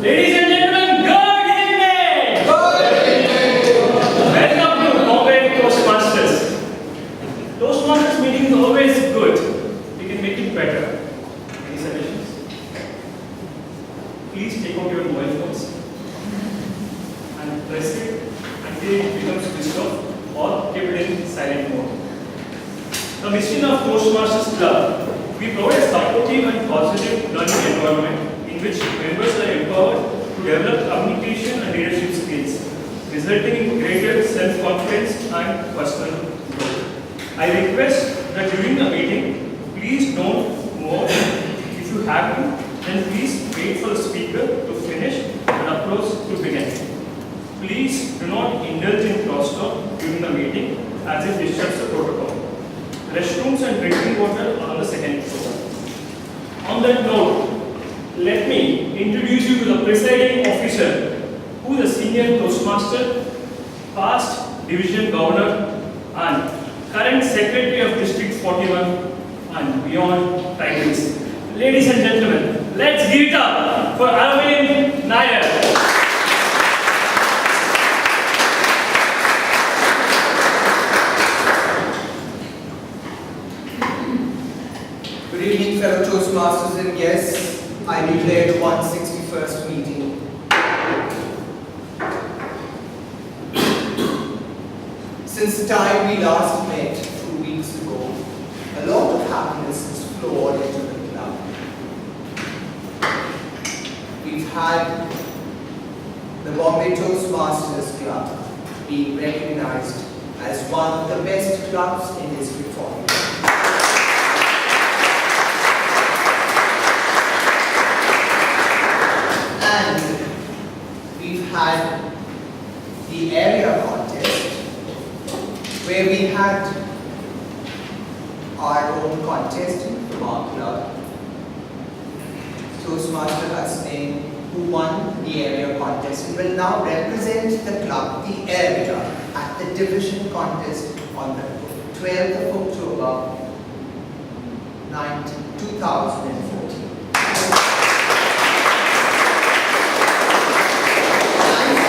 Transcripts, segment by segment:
Ladies and gentlemen, good evening! Good evening! Welcome to Bombay Toastmasters. Toastmasters meeting is always good. We can make it better. Any suggestions? Please take out your mobile phones and press it until it becomes switched off or keep it in silent mode. The mission of Toastmasters Club. We provide a supportive and positive learning environment in which members are empowered to develop communication and leadership skills, resulting in greater self-confidence and personal growth. I request that during the meeting, please don't move. If you have to, then please wait for the speaker to finish and approach to begin. Please do not indulge in crosstalk during the meeting as it disturbs the protocol. Restrooms and drinking water are on the second floor. On that note, let me introduce you to the presiding officer, who is a senior Toastmaster, past division governor, and current secretary of District 41 and beyond titles. Ladies and gentlemen, let's give it up for Arvind Nair. Good evening, fellow Toastmasters and guests. I declare the 161st meeting. Since the time we last met 2 weeks ago, a lot of happiness has flowed into the club. We've had the Bombay Toastmasters Club being recognized as one of the best clubs in history for it. And we've had the area contest where we had our own contestant from our club, Toastmaster Hasnain, who won the area contest and will now represent the club, the area, at the division contest on the 12th of October 2014.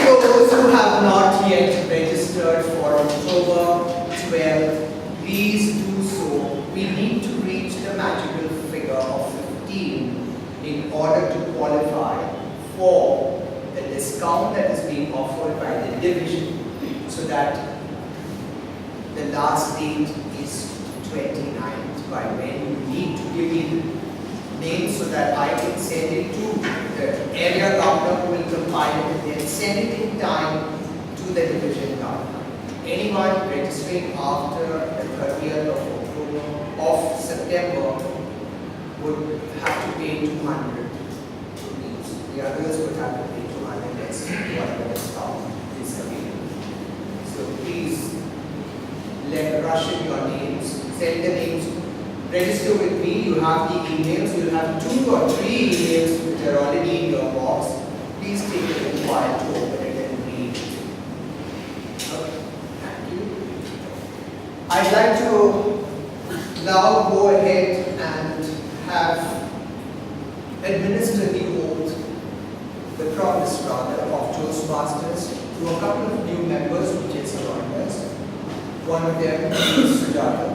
Those who have not yet registered for October 12th, please do so. We need to reach the magical figure of 15 in order to qualify for the discount that is being offered by the division, so that the last date is 29th, by when you need to give me names so that I can send it to the area governor who will compile it and then send it in time to the division governor. Anyone registering after the 30th of September would have to pay 200 rupees. The others would have to pay 200 less, whatever discount is available. So please rush in your names, send the names. Register with me. You have the emails. You'll have 2 or 3 emails which are already in your box. Please take a little while to open it and read. Okay. Thank you. I'd like to now go ahead and have administered the oath, the promise rather, of Toastmasters to a couple of new members who just joined us. One of them is Sujata.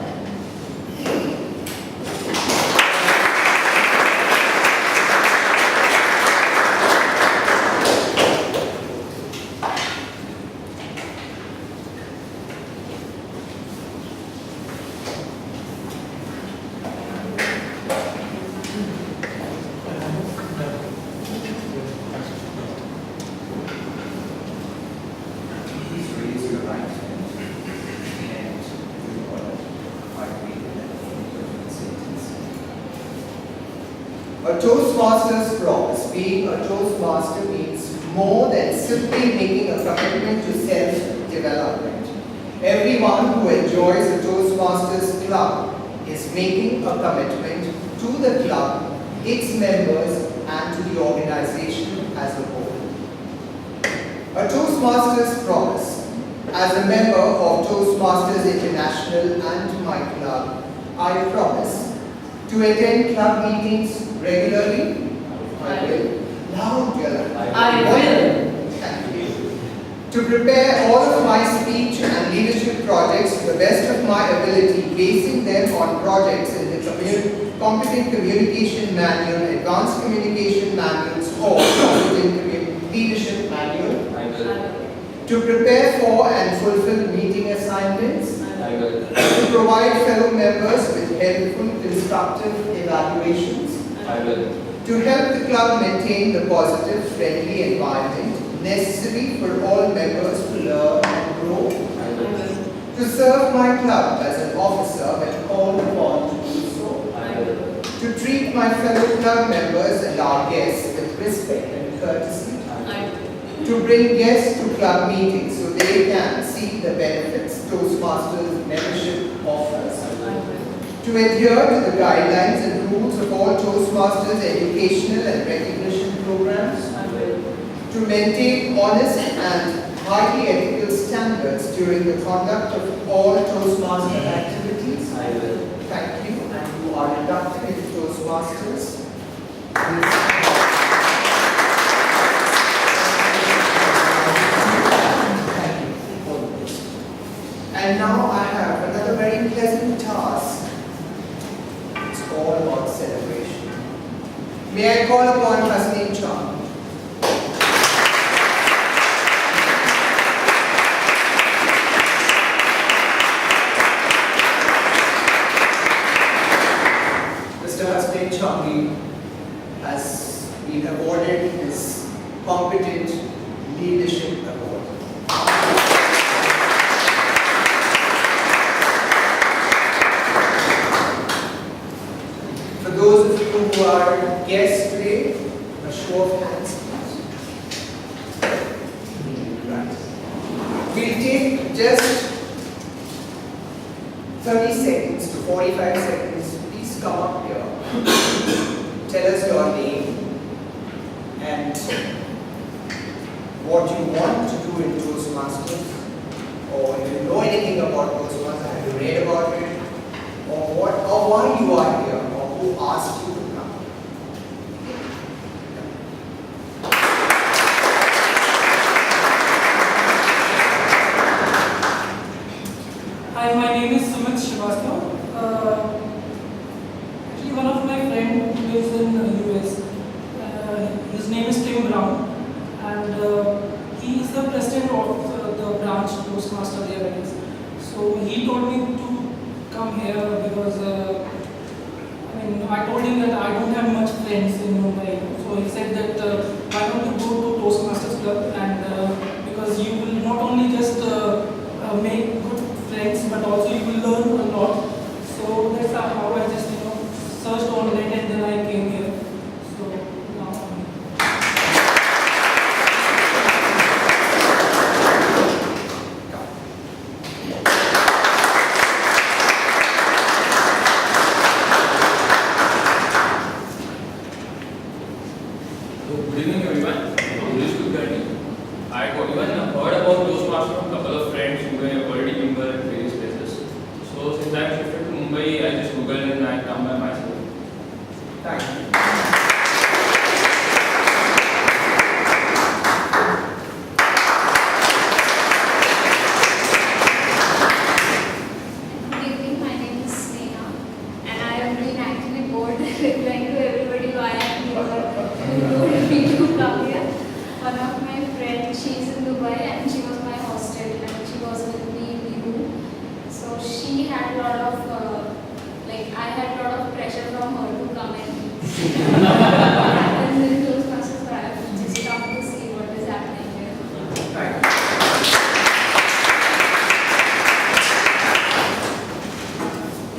A Toastmaster's promise. Being a Toastmaster means more than simply making a commitment to self-development. Everyone who enjoys a Toastmasters club is making a commitment to the club, its members, and to the organization as a whole. A Toastmasters promise. As a member of Toastmasters International and my club, I promise to attend club meetings regularly, I will, Loud, dear. I will. Thank you. To prepare all of my speech and leadership projects to the best of my ability, basing them on projects in the competent communication manual, advanced communication manuals, or competent leadership manual. I will. To prepare for and fulfill meeting assignments. I will. To provide fellow members with helpful, constructive evaluations. I will. To help the club maintain the positive, friendly environment necessary for all members to learn and grow. I will. To serve my club as an officer when called upon to do so. I will. To treat my fellow club members and our guests with respect and courtesy. To bring guests to club meetings so they can see the benefits Toastmasters membership offers. To adhere to the guidelines and rules of all Toastmasters educational and recognition programs. To maintain honest and highly ethical standards during the conduct of all Toastmaster activities. I will. Thank you, and you are inducted into Toastmasters. And now I have another very pleasant task. It's all about celebration. May I call upon Hasneen Chan? Mr. Hasneen Chan has been awarded his Competent Leadership Award. For those of you who are guests today, a show of hands, please. Right. We'll take just 30 seconds to 45 seconds. Please come up here. Tell us your name and what you want to do in Toastmasters, or if you know anything about Toastmasters, have you read about it, or why you are here, or who asked you to come. Hi, my name is Sumit Srivastava. Actually, one of my friends who lives in the US, his name is Tim Brown, and he is the president of the branch Toastmaster there, I guess. So he told me to come here because I told him that I don't have much friends in Mumbai. So he said that why don't you go to Toastmasters Club, and because you will not only just make good friends, but also you will learn a lot. So that's how I just searched on net and then I came here. So now I'm here. Good evening, everyone. This is Gandhi. I got even heard about Toastmasters from a couple of friends who were already member at various places. So since I shifted to Mumbai, I just Googled and I come by myself. Thank you. Good evening, my name is Sneha, and I am being actually bored replying to everybody why I am here to come here. One of my friends, she is in Dubai and she was my hostel and she was with me in the room. So she had a lot of, I had a lot of pressure from her to come in. And then those classes, I have just come to see what is happening here. Thank you.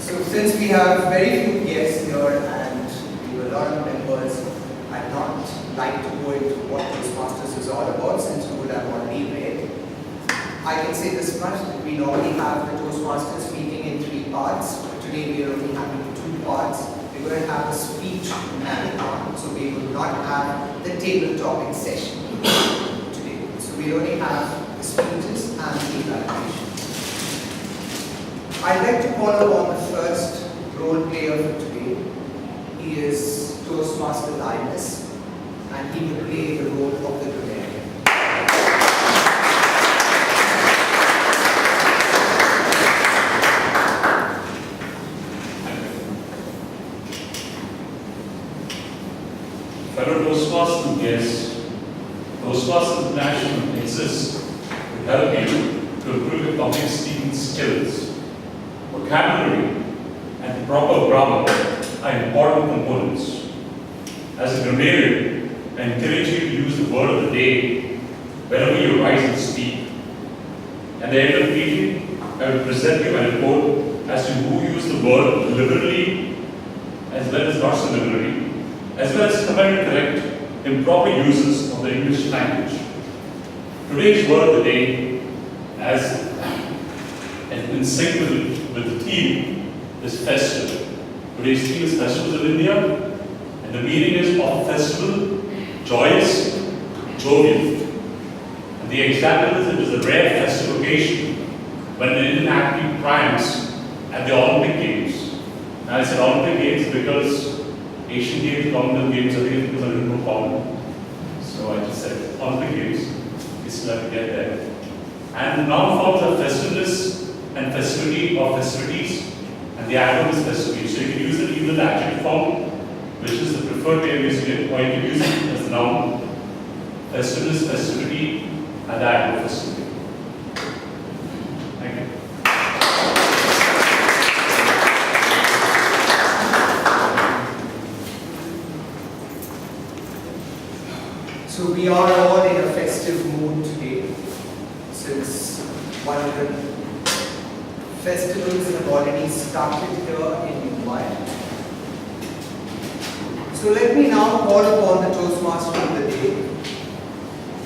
So since we have very few guests here and we have a lot of members, I'd not like to go into what Toastmasters is all about since you would have already read. I can say this much, that we normally have the Toastmasters meeting in 3 parts. Today we are only having 2 parts. We're going to have a speech marathon, so we will not have the table topic session today. So we only have the speeches and the evaluation. I'd like to call upon the first role player for today. He is Toastmaster Linus. and he will play the role of the grammarian. Fellow Toastmasters and guests, Toastmasters International exists to help you to improve your public speaking skills. Vocabulary and proper grammar are important components. As a grammarian, I encourage you to use the word of the day whenever you rise and speak. At the end of the meeting, I will present you a report as to who used the word liberally as well as not so liberally, as well as correct and correct improper uses of the English language. Today's word of the day, as in sync with the theme, is festival. Today's theme is Festivals of India, and the meaning is of festival, joyous, jovial. And the example is it is a rare festive occasion when an Indian athlete triumphs at the Olympic Games. Now I said Olympic Games because Asian Games, Commonwealth Games, I think it was a little more common. So I just said Olympic Games, we still have to get there. And the noun forms are festiveness and festivity or festivities, and the adverb is festivity. So you can use it either the adjective form, which is the preferred way of using it, or you can use it as the noun, festiveness, festivity, and the adverb festivity. Thank you. So we are all in a festive mood today, since one of the festivals have already started here in Mumbai. So let me now call upon the Toastmaster of the day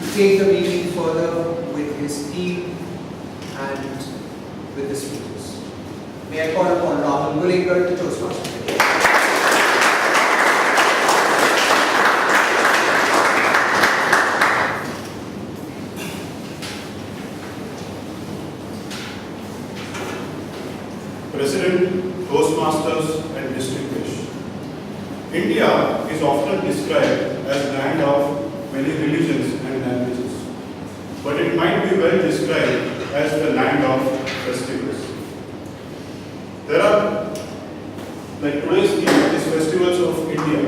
to take the meeting further with his team and with the speakers. May I call upon Rahul Gulekar, the Toastmaster of the day. President, Toastmasters and distinguished. India is often described as land of many religions and languages, but it might be well described as the land of festivals. There are, like today's theme is Festivals of India.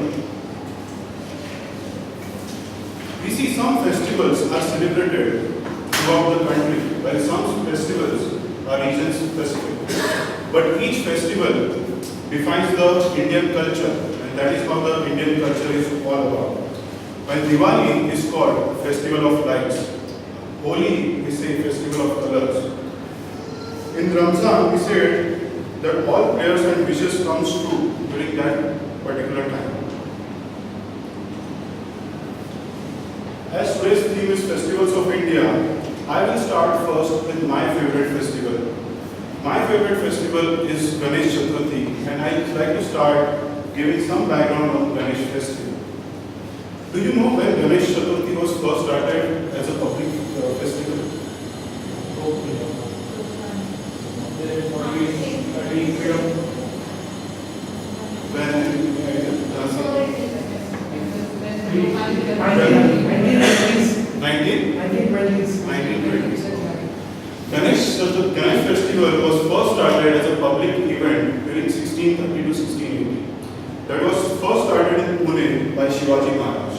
We see some festivals are celebrated throughout the country, while some festivals are region specific. But each festival defines the Indian culture, and that is how the Indian culture is all about. While Diwali is called Festival of Lights, Holi we say Festival of Colors. In Ramzan we said that all prayers and wishes comes true during that particular time. As today's theme is Festivals of India, I will start first with my favorite festival. My favorite festival is Ganesh Chaturthi, and I would like to start giving some background on Ganesh festival. Do you know when Ganesh Chaturthi was first started as a public festival? Ganesh festival was first started as a public event during 1630 to 1680. That was first started in Pune by Shivaji Maharaj.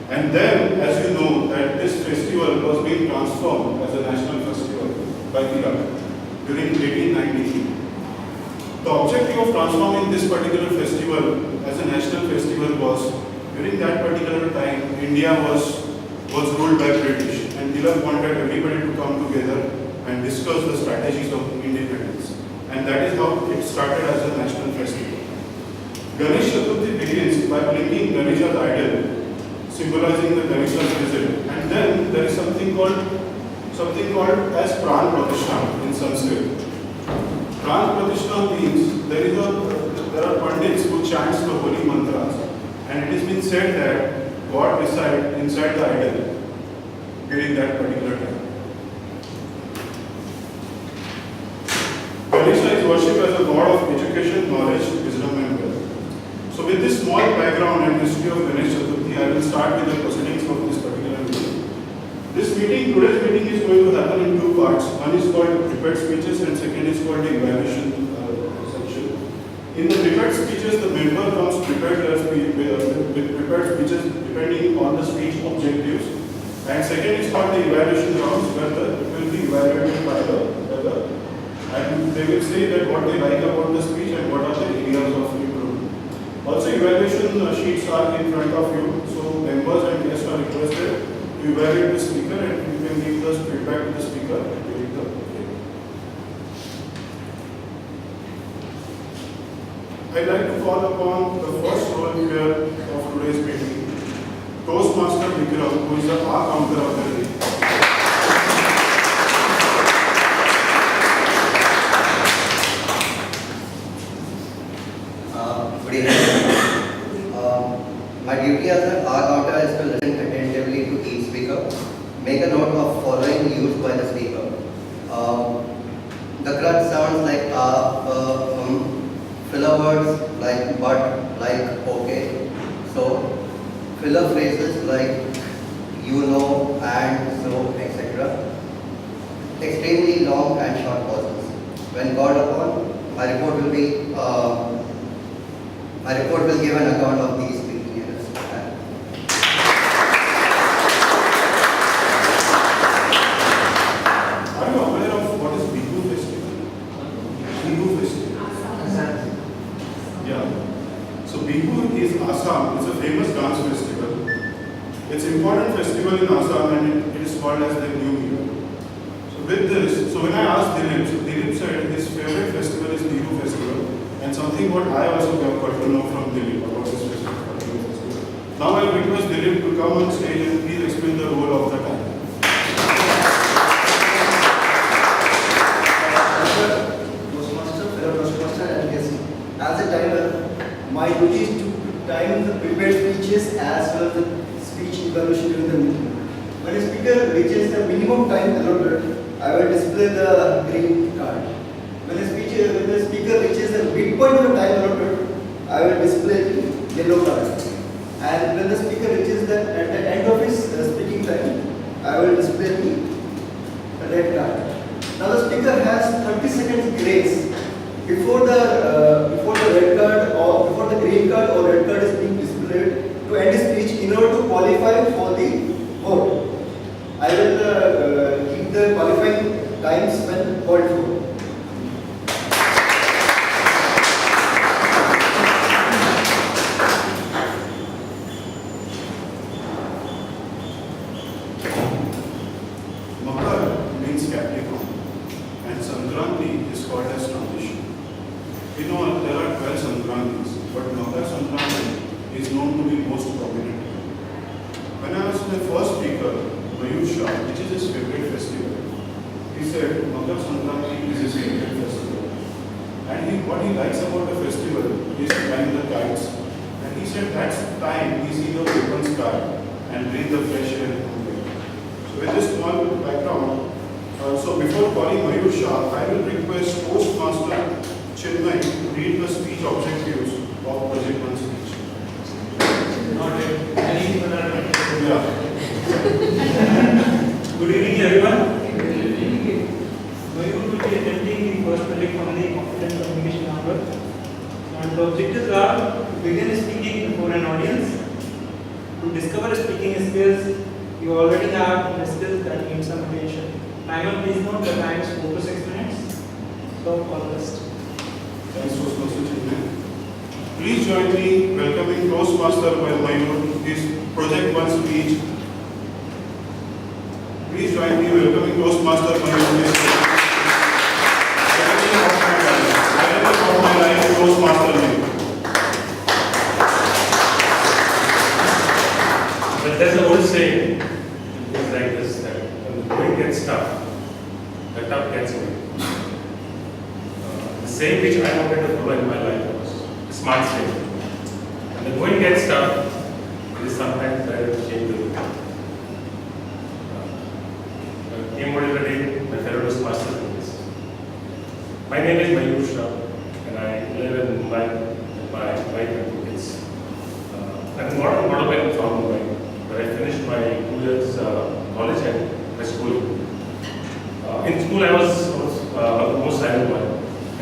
And then, as you know, that this festival was being transformed as a national festival by Tilak during 1893. The objective of transforming this particular festival as a national festival was, during that particular time, India was ruled by British, and Tilak wanted everybody to come together and discuss the strategies of independence. And that is how it started as a national festival. Ganesh Chaturthi begins by blinking Ganesha's idol, symbolizing the Ganesha's visit. And then there is something called as Pran Pratishtha in Sanskrit. Pran Pratishtha means there are pandits who chants the holy mantras, and it has been said that God resides inside the idol during that particular time. Ganesha is worshipped as a god of education, knowledge, wisdom and wealth. So with this small background and history of Ganesh Chaturthi, I will start with the proceedings of this particular meeting. Today's meeting is going to happen in two parts. One is called prepared speeches and second is called the evaluation section. In the prepared speeches, the member comes prepared with prepared speeches depending on the speech objectives. And second is called the evaluation rounds, where it will be evaluated by the and they will say that what they like about the speech and what are the areas of improvement. Also, evaluation sheets are in front of you, so members and guests are requested to evaluate the speaker and you can give the feedback to the speaker during the meeting. I'd like to call upon the first role here of today's meeting, Toastmaster Vikram, who is the counter of the day. Good evening. My duty as an counter is to listen attentively to each speaker, make a note of following used by the speaker. The crutch sounds like filler words like but, like okay. So filler phrases like you know, and so, etc. Extremely long and short pauses. When called upon, my report will give an account of these speaking units. Are you aware of what is Bihu festival? Bihu festival. Yeah. So Bihu is Assam. It's a famous dance festival. It's an important festival in Assam and it is called as the New Year. So with this, when I asked Dilip, so Dilip said his favorite festival is Bihu festival. And something what I also got to know from Dilip about this festival. Now I request Dilip to come on stage and please explain the role of the time. As a timer, my duty is to time the prepared speeches as well as the speech evaluation during the meeting. When a speaker reaches the minimum time allotted, I will display the green card. When the speaker reaches the midpoint of the time allotted, I will display the yellow card. And when the speaker reaches at the end of his speaking time, I will display the red card. Now the speaker has 30 seconds grace before the red card or before the green card or red card is being displayed to end his speech in order to qualify for the vote. I will keep the qualifying times when called for. Makar means Capricorn and Sankranti is called as transition. In all, there are 12 Sankrantis, but Makar Sankranti is known to be most prominent. When I asked my first speaker, Mayur Shah, which is his favorite festival, he said Makar Sankranti is his favorite festival. And what he likes about the festival is flying the kites. And he said that's the time he sees the open sky and breathe the fresh air in Bombay. So with this small background, so before calling Mayur Shah, I will request Toastmaster Chinmay to read the speech objectives of Project 1 speech. Yeah. Good evening, everyone. Mayur will be attempting the first project on the confident communication hour. And the objectives are to begin speaking before an audience, to discover speaking skills. You already have the skills that need some attention. Timer, please note the time is 4 to 6 minutes. So, all the best. Thanks, Toastmaster Chinmay. Please join me welcoming Toastmaster Mayur to his Project 1 speech. Please join me welcoming Toastmaster Mayur to his of my life, Toastmaster Mayur. But there's an old saying, it's like this, that when the going gets tough, the tough gets away. The same which I wanted to follow in my life was the smart saying. When the going gets tough, it is sometimes better to change the route. Team model today, my fellow Toastmasters. My name is Mayur Shah, and I live in Mumbai with my wife and two kids. I'm not a model from Mumbai. college and my school. In school, I was the most silent boy,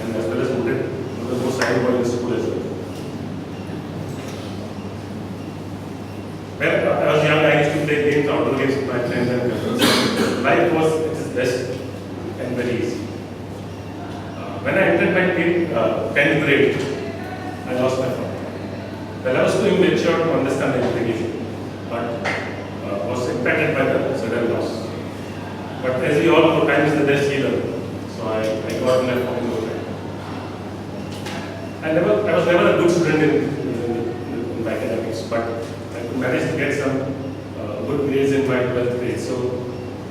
and as well as noted, the most silent boy in the school as well. When I was young, I used to play games, outdoor games with my friends and cousins. Life was at its best and very easy. When I entered my 10th grade, I lost my father. Well, I was too immature to understand the implication, but was impacted by the sudden loss. But as we all know, time is the best healer. So I got my phone over time. I was never a good student in my academics, but I could manage to get some good grades in my 12th grade. So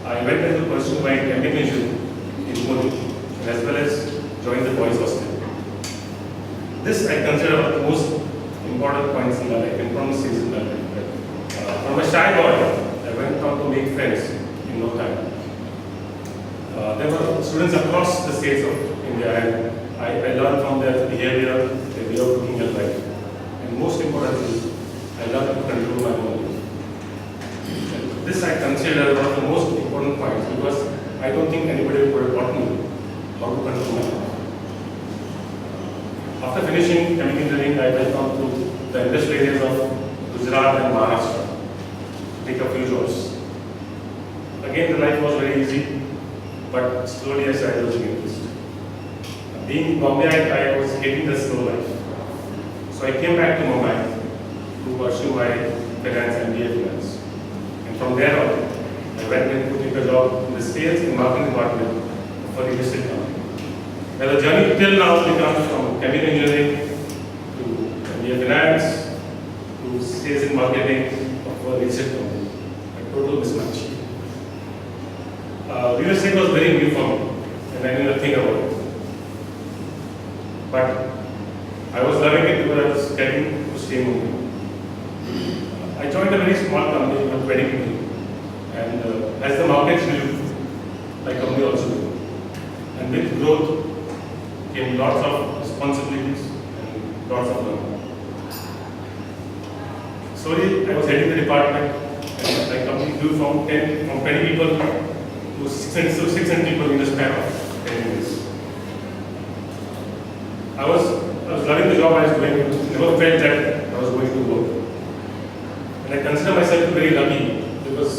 I went into pursue my combination in Pune, as well as joined the boys' hostel. This I consider one of the most important points in my life, important stages in my life. From a shy boy, I went on to make friends in no time. There were students across the states of India, and I learned from their behavior, their way of looking at life. And most importantly, I learned to control my own life. This I consider one of the most important points because I don't think anybody would have taught me how to control my life. After finishing chemical engineering, I went on to the industrial areas of Gujarat and Maharashtra to take a few jobs. Again, the life was very easy, but slowly I started losing interest. Being in Bombay, I was hating the slow life. So I came back to Mumbai to pursue my finance and BA finance. And from there on, I went and to take a job in the sales and marketing department for a real estate company. Well, the journey till now becomes from chemical engineering to BA finance to sales and marketing of a real estate company. A total mismatch. Real estate was very new for me, and I knew nothing about it. But I was loving it because I was getting to stay in Mumbai. I joined a very small company of 20 people, and as the markets grew, my company also grew. And with growth came lots of responsibilities and lots of learning. Slowly, I was heading the department, and my company grew from 20 people to 600 people in the span of 10 years. I was loving the job I was doing. Never felt that I was going to work. And I consider myself very lucky because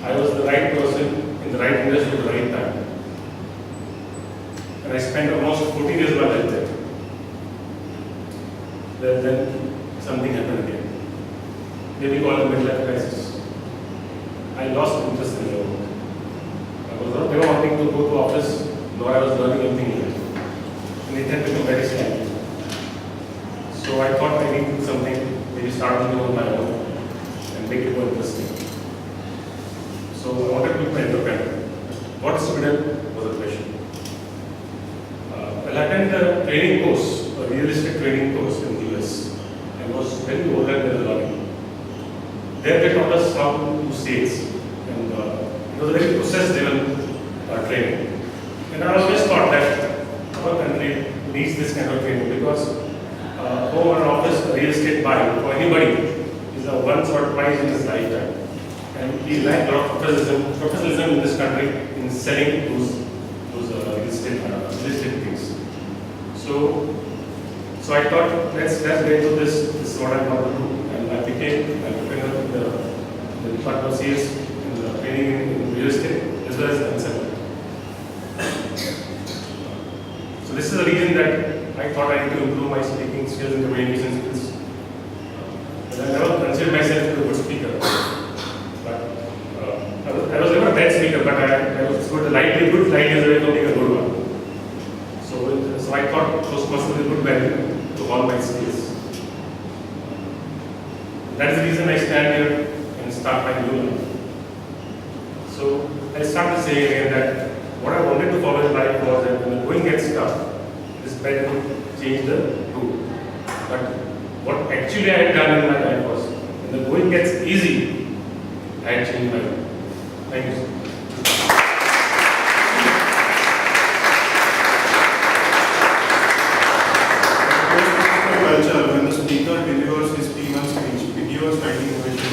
I was the right person in the right industry at the right time. And I spent almost 14 years of my life there. Then something happened again. Maybe called the midlife crisis. I lost interest in the work. I was not never wanting to go to office, nor I was learning anything new. And it had become very scary. So I thought I need to do something, maybe start something on my own and make it more interesting. So I wanted to be an entrepreneur. What student was the question? Well, I attended a training course, a real estate training course in the US, and was very older than the learning. There they taught us how to do sales, and it was a very process-driven training. And I always thought that our country needs this kind of training because home or office real estate buying for anybody is a once or twice in his lifetime. And we lack a lot of professionalism in this country in selling those real estate things. So I thought let's get into this. This is what I want to do, and I became an entrepreneur in the department of sales and the training in real estate as well as consulting. So this is the reason that I thought I need to improve my speaking skills and communication skills. I never considered myself a good speaker, but I was never a bad speaker, but I was good. Good light is away from being a good one. So I thought Toastmasters is a good value to all my skills. That's the reason I stand here and start my new life. So I start to say again that what I wanted to follow in life was that when the going gets tough, it's better to change the route. But what actually I had done in my life was when the going gets easy, I had changed my life. Thank you, sir. Culture, when the speaker delivers his P1 speech, videos, writing, innovation.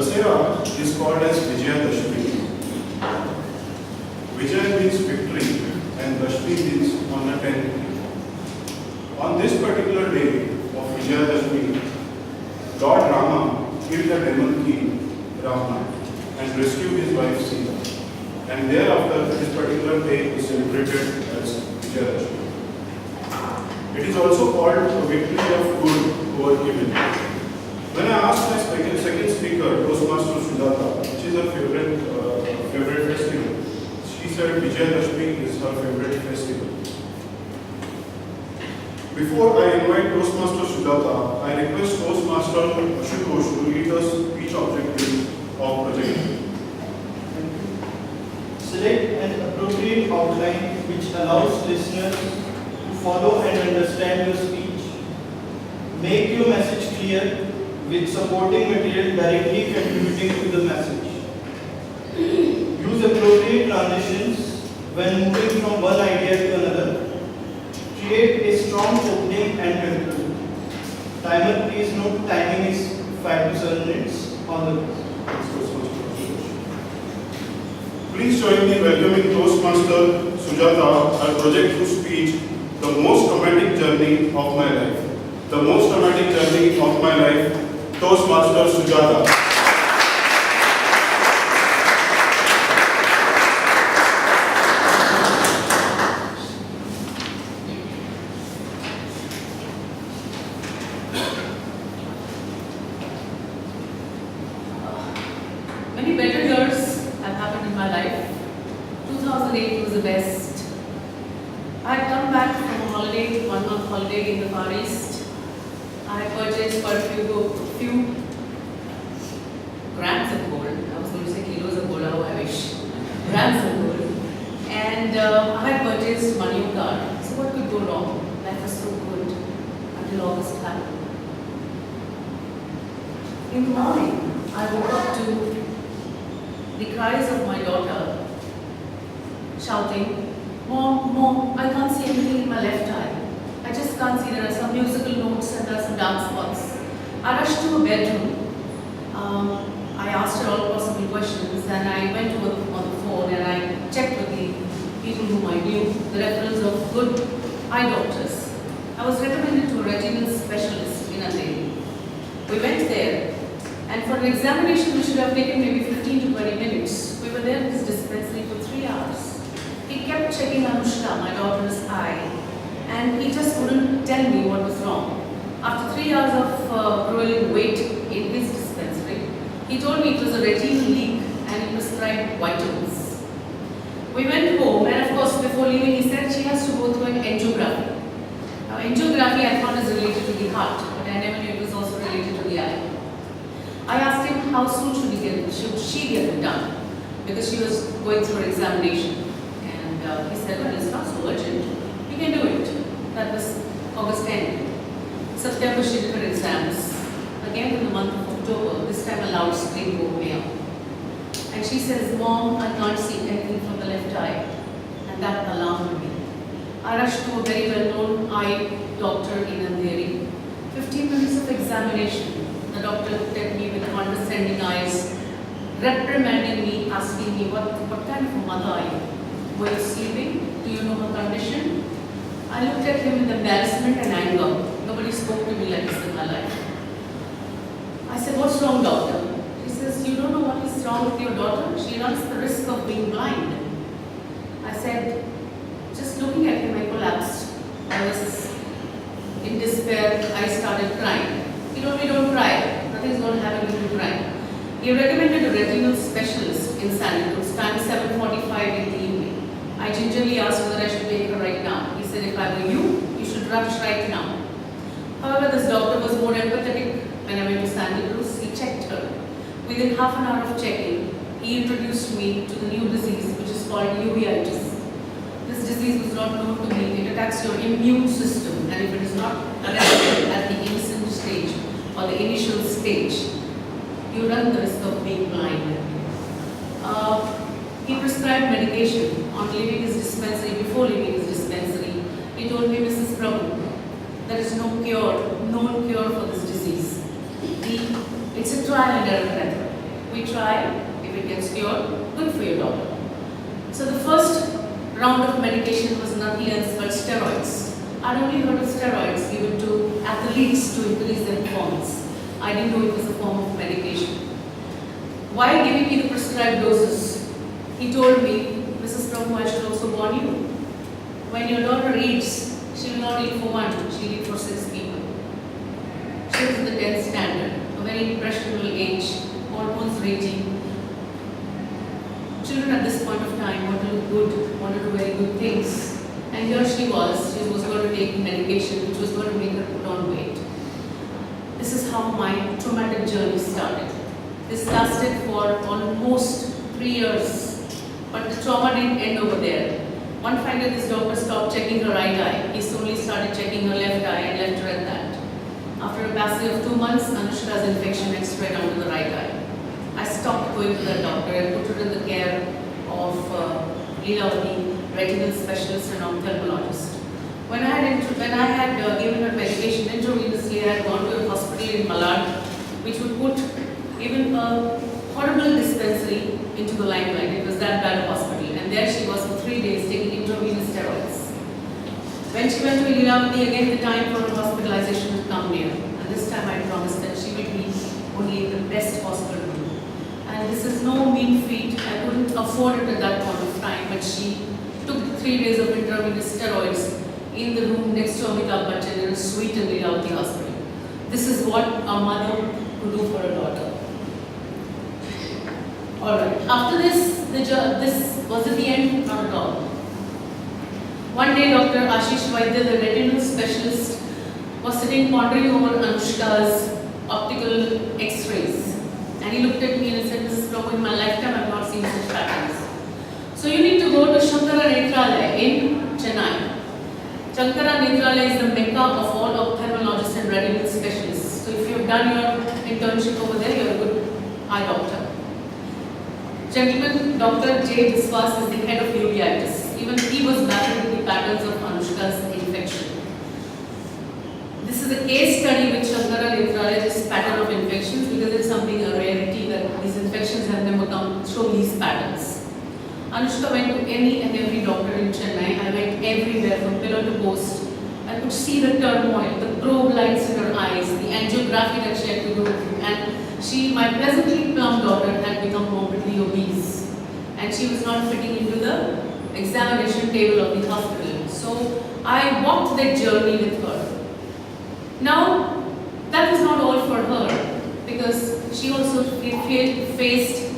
Dasera is called as Vijayadashmi. Vijay means victory and Dashmi means on the 10th. On this particular day of Vijayadashmi, Lord Rama killed the demon king Ravana and rescued his wife Sita. And thereafter, this particular day is celebrated as Vijayadashmi. It is also called a victory of good over evil. When I asked my second speaker, Toastmaster Sujata, which is her favorite festival, she said Vijayadashmi is her favorite festival. Before I invite Toastmaster Sujata, I request Toastmaster Ashutosh to lead us speech objective of project. Select an appropriate outline which allows listeners to follow and understand your speech. Make your message clear with supporting material directly contributing to the message. Use appropriate transitions when moving from one idea to another. Create a strong opening and conclusion. Timer, please note timing is 5 to 7 minutes on the Please join me welcoming Toastmaster Sujata, her project through speech, The Most Dramatic Journey of My Life. The Most Dramatic Journey of My Life, Toastmaster Sujata. Many better years have happened in my life. 2008 was the best. I had come back from a holiday, 1 month holiday in the Far East. I had purchased quite a few grams of gold. I was going to say kilos of gold, how I wish. Grams of gold. And I had purchased money on card. So what could go wrong? Life was so good until August happened. In the morning, I woke up to the cries of my daughter shouting, "Mom, Mom, I can't see anything in my left eye. I just can't see. There are some musical notes and there are some dark spots." I rushed to her bedroom. I asked her all possible questions and I went over on the phone and I checked with the people whom I knew, the reference of good eye doctors. I was recommended to a retinal specialist in Andheri. We went there. And for an examination which should have taken maybe 15 to 20 minutes, we were there in his dispensary for 3 hours. He kept checking Anushka, my daughter's eye, and he just wouldn't tell me what was wrong. After 3 hours of grueling wait in his dispensary, he told me it was a retinal leak and he prescribed vitamins. We went home and of course before leaving he said she has to go through an angiography. Now angiography I thought is related to the heart, but I never knew it was also related to the eye. I asked him how soon should she get it done, because she was going through her examination. And he said, well, it's not so urgent. You can do it. That was August 10th. September she did her exams. Again in the month of October, this time a loud scream woke me up. And she says, "Mom, I can't see anything from the left eye." And that alarmed me. I rushed to a very well-known eye doctor in Andheri. 15 minutes of examination. The doctor looked at me with condescending eyes, reprimanding me, asking me, what kind of a mother are you? Were you sleeping? Do you know her condition? I looked at him with embarrassment and anger. Nobody spoke to me like this in my life. I said, "What's wrong, doctor?" He says, "You don't know what is wrong with your daughter? She runs the risk of being blind." I said, just looking at him, I collapsed. I was in despair. I started crying. He told me, "Don't cry. Nothing's going to happen if you cry." He recommended a retinal specialist in Santa Cruz, time 7:45 in the evening. I gingerly asked whether I should take her right now. He said, "If I were you, you should rush right now." However, this doctor was more empathetic. When I went to Santa Cruz, he checked her. Within half an hour of checking, he introduced me to the new disease which is called uveitis. This disease was not known to me. It attacks your immune system, and if it is not arrested at the innocent stage or the initial stage, you run the risk of being blind. He prescribed medication on leaving his dispensary. Before leaving his dispensary, he told me, "Mrs. Prabhu, there is no cure, known cure for this disease. It's a trial and error method. We try. If it gets cured, good for your daughter. So the first round of medication was nothing else but steroids. I'd only heard of steroids given to athletes to increase their performance. I didn't know it was a form of medication. While giving me the prescribed doses, he told me, Mrs. Prabhu, I should also warn you. When your daughter eats, she will not eat for one, she will eat for 6 people. She was in the 10th standard, a very impressionable age, hormones raging. Children at this point of time want to look good, want to do very good things. And here she was going to take medication which was going to make her put on weight. This is how my traumatic journey started. This lasted for almost 3 years, but the trauma didn't end over there. One fine day this doctor stopped checking her right eye. He slowly started checking her left eye and left her at that. After a passage of 2 months, Anushka's infection had spread onto the right eye. I stopped going to the doctor and put her in the care of Leelavati, retinal specialist and ophthalmologist. When I had given her medication intravenously, I had gone to a hospital in Malad, which would put even a horrible dispensary into the limelight. It was that bad a hospital. And there she was for 3 days taking intravenous steroids. When she went to Leelavati, again the time for her hospitalization would come near. And this time I promised that she would be only in the best possible room. And this is no mean feat. I couldn't afford it at that point of time, but she took 3 days of intravenous steroids in the room next to Amitabh Bachchan in a suite in Leelavati Hospital. This is what a mother could do for a daughter. Alright, after this was at the end, not at all. One day Dr. Ashish Vaidya, the retinal specialist, was sitting pondering over Anushka's optical x-rays. And he looked at me and said, Mrs. Prabhu, in my lifetime I have not seen such patterns. So you need to go to Shankara Netralaya in Chennai. Shankara Netralaya is the mecca of all ophthalmologists and retinal specialists. So if you have done your internship over there, you are a good eye doctor. Gentleman, Dr. J. Biswas is the head of uveitis. Even he was baffled with the patterns of Anushka's infection. This is a case study with Shankara Netralaya, this pattern of infections, because it's something a rarity that these infections have never shown these patterns. Anushka went to any and every doctor in Chennai. I went everywhere from pillar to post. I could see the turmoil, the probe lights in her eyes, the angiography that she had to do, and my pleasantly plump daughter had become morbidly obese, and she was not fitting into the examination table of the hospital. So I walked that journey with her. Now, that was not all for her, because she also faced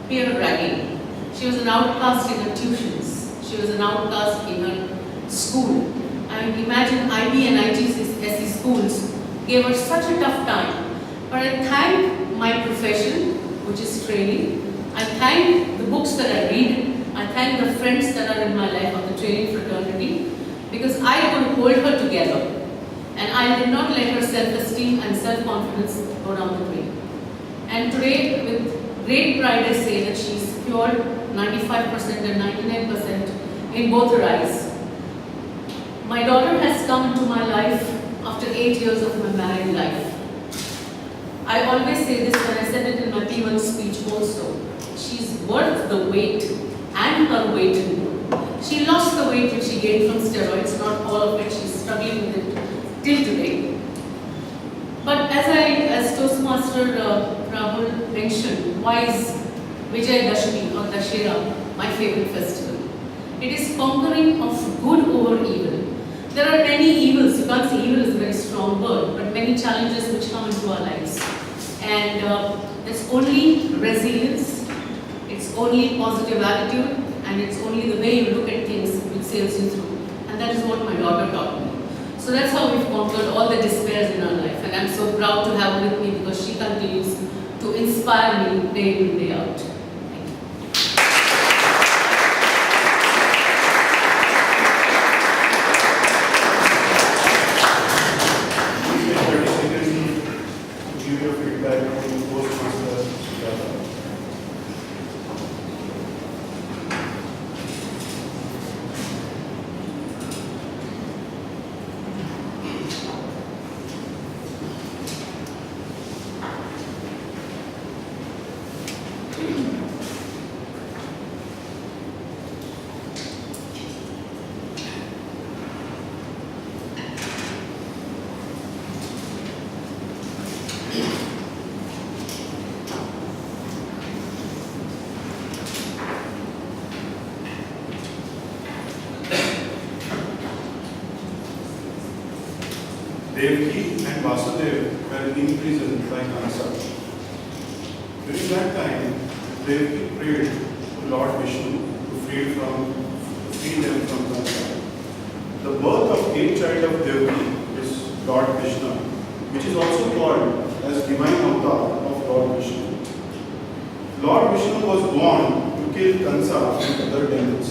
peer ragging. She was an outcast in her tuitions. She was an outcast in her school. I mean, imagine IB and IGCSE schools gave her such a tough time. But I thank my profession, which is training. I thank the books that I read. I thank the friends that are in my life of the training fraternity, because I could hold her together. And I did not let her self-esteem and self-confidence go down the drain. And today, with great pride, I say that she's cured 95% and 99% in both her eyes. My daughter has come into my life after 8 years of my married life. I always say this when I said it in my P1 speech also. She's worth the wait and her weight in more. She lost the weight which she gained from steroids, not all of it. She's struggling with it till today. But as Toastmaster Rahul mentioned, why is Vijay Dashmi or Dashera my favorite festival? It is conquering of good over evil. There are many evils. You can't say evil is a very strong word, but many challenges which come into our lives. And it's only resilience, it's only positive attitude, and it's only the way you look at things which sails you through. And that is what my daughter taught me. So that's how we've conquered all the despairs in our life. And I'm so proud to have her with me, because she continues to inspire me day in, day out. Devaki and Vasudev were imprisoned by Kansa. During that time, Devaki prayed to Lord Vishnu to free them from Kansa. The birth of eighth child of Devaki is Lord Vishnu, which is also called as divine avatar of Lord Vishnu. Lord Vishnu was born to kill Kansa and other demons.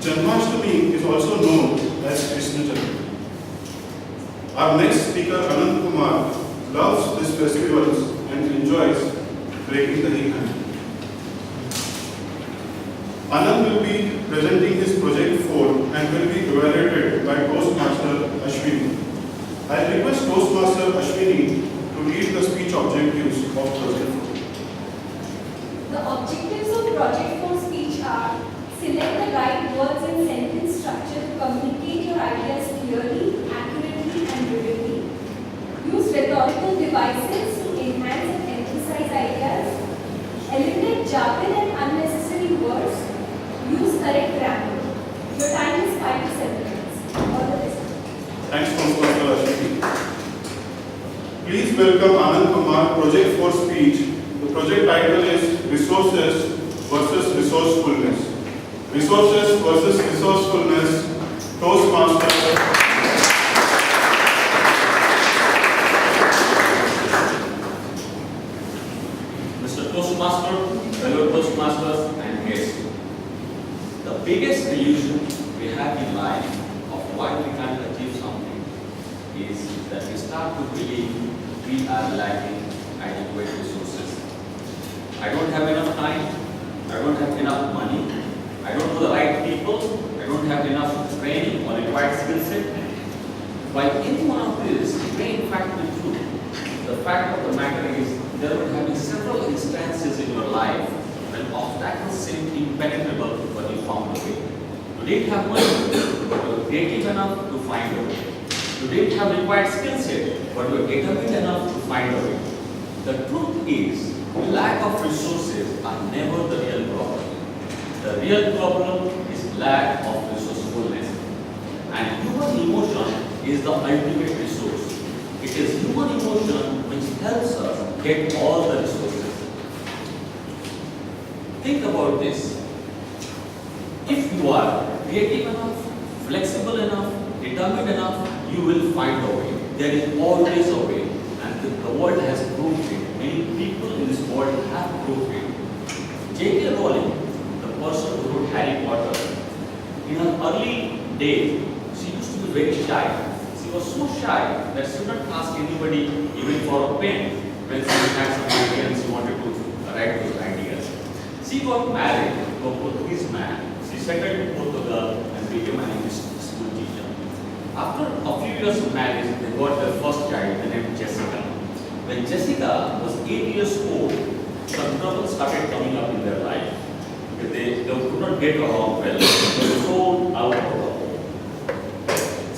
Janmashtami is also known as Krishna Janma. Our next speaker, Anand Kumar, loves these festivals and enjoys breaking the egg. Anand will be presenting his project 4 and will be evaluated by Toastmaster Ashwini. I request Toastmaster Ashwini to read the speech objectives of project 4. The objectives of Project 4 speech are: select the right words in sentence structure to communicate your ideas clearly, accurately, and vividly. Use rhetorical devices to enhance and emphasize ideas. Eliminate jargon and unnecessary words. Use correct grammar. Your time is 5 to 7 minutes. All the best. Thanks, Toastmaster Ashwini. Please welcome Anand Kumar, Project 4 speech. The project title is Resources versus Resourcefulness. Resources versus Resourcefulness. Toastmaster. Mr. Toastmaster, fellow Toastmasters and guests. The biggest illusion we have in life of why we can't achieve something is that we start to believe we are lacking adequate resources. I don't have enough time, I don't have enough money, I don't know the right people, I don't have enough training or required skill set. While any one of these may in fact be true, the fact of the matter is there would have been several instances in your life when obstacles seemed impenetrable but you found a way. You didn't have money, but you were creative enough to find a way. You didn't have required skill set, but you were determined enough to find a way. The truth is, lack of resources are never the real problem. The real problem is lack of resourcefulness. And human emotion is the ultimate resource. It is human emotion which helps us get all the resources. Think about this. If you are creative enough, flexible enough, determined enough, you will find a way. There is always a way. And the world has proved it. Many people in this world have proved it. J.K. Rowling, the person who wrote Harry Potter, in her early days, she used to be very shy. She was so shy that she would not ask anybody even for a pen when she had some idea and she wanted to write those ideas. She got married to a Portuguese man. She settled in Portugal and became an English school teacher. After a few years of marriage, they got their first child named Jessica. When Jessica was 8 years old, some trouble started coming up in their life. They could not get along well. They were so out of the home.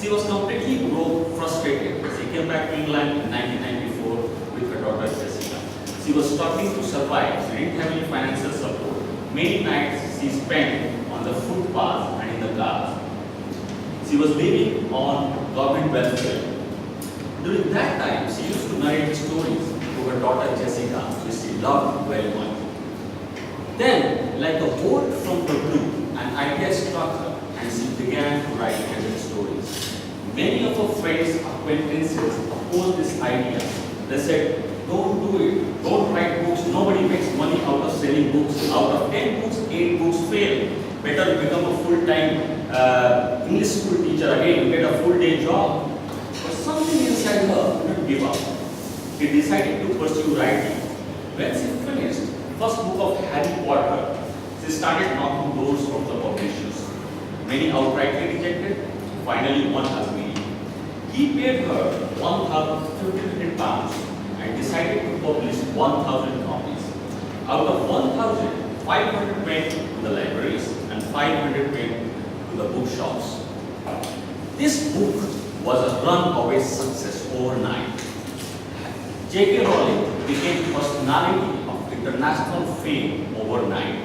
She was completely frustrated. She came back to England in 1994 with her daughter Jessica. She was struggling to survive. She didn't have any financial support. Many nights she spent on the footpath and in the cars. She was living on government welfare. During that time, she used to narrate stories to her daughter Jessica, which she loved very much. Then, like a bolt from the blue, an idea struck her and she began to write endless stories. Many of her friends, acquaintances opposed this idea. They said, don't do it, don't write books, nobody makes money out of selling books. Out of 10 books, 8 books fail. Better become a full-time English school teacher again, get a full-day job. But something inside her couldn't give up. She decided to pursue writing. When she finished first book of Harry Potter, she started knocking doors from the publishers. Many outrightly rejected, finally one agreed. He paid her £1,500 and decided to publish 1,000 copies. Out of 1,000, 500 went to the libraries and 500 went to the bookshops. This book was a runaway success overnight. J.K. Rowling became personality of international fame overnight.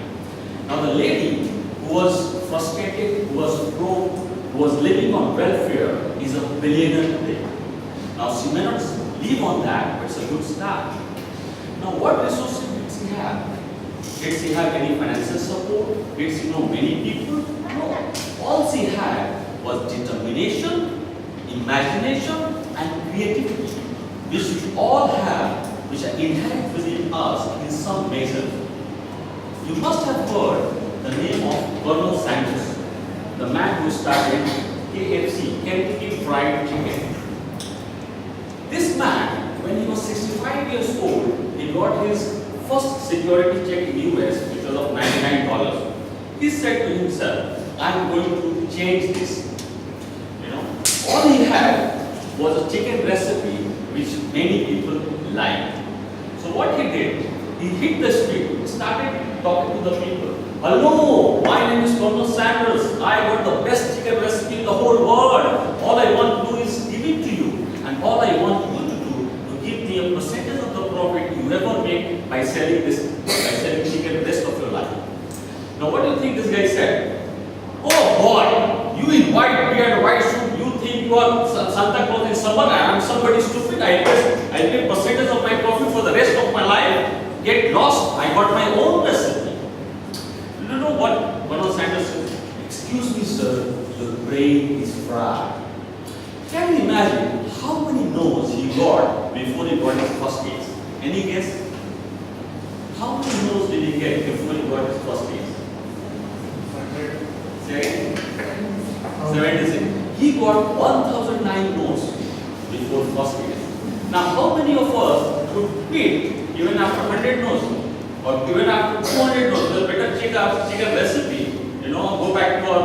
Now the lady who was frustrated, who was broke, who was living on welfare is a billionaire today. Now she may not live on that, but it's a good start. Now what resources did she have? Did she have any financial support? Did she know many people? No. All she had was determination, imagination, and creativity, which we all have, which are inherent within us in some measure. You must have heard the name of Colonel Sanders, the man who started KFC, Kentucky Fried Chicken. This man, when he was 65 years old, he got his first security check in US, which was of $99. He said to himself, I'm going to change this. You know, all he had was a chicken recipe which many people liked. So what he did, he hit the street, he started talking to the people. Hello, my name is Colonel Sanders. I got the best chicken recipe in the whole world. All I want to do is give it to you. And all I want you to do, to give me a percentage of the profit you ever make by selling chicken the rest of your life. Now what do you think this guy said? Oh boy, you in white beard, white suit, you think you are Santa Claus in summer? I am somebody stupid. I pay percentage of my profit for the rest of my life. Get lost. I got my own recipe. You know what Colonel Sanders said? Excuse me, sir, your brain is fried. Can you imagine how many no's he got before he got his first case? Any guess? How many no's did he get before he got his first case? 76. He got 1009 no's before first case. Now, how many of us would quit even after 100 no's? Or even after 200 no's? Well, better check our chicken recipe, go back to our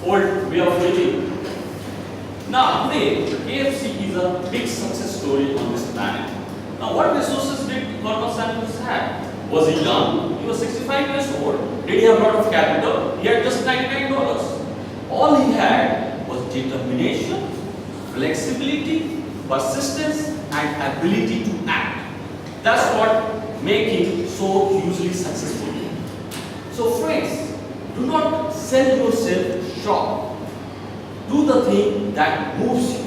old way of living. Now, today, KFC is a big success story on this planet. Now, what resources did Colonel Sanders have? Was he young? He was 65 years old. Did he have a lot of capital? He had just $99. All he had was determination, flexibility, persistence, and ability to act. That's what makes him so hugely successful. So friends, do not sell yourself short. Do the thing that moves you.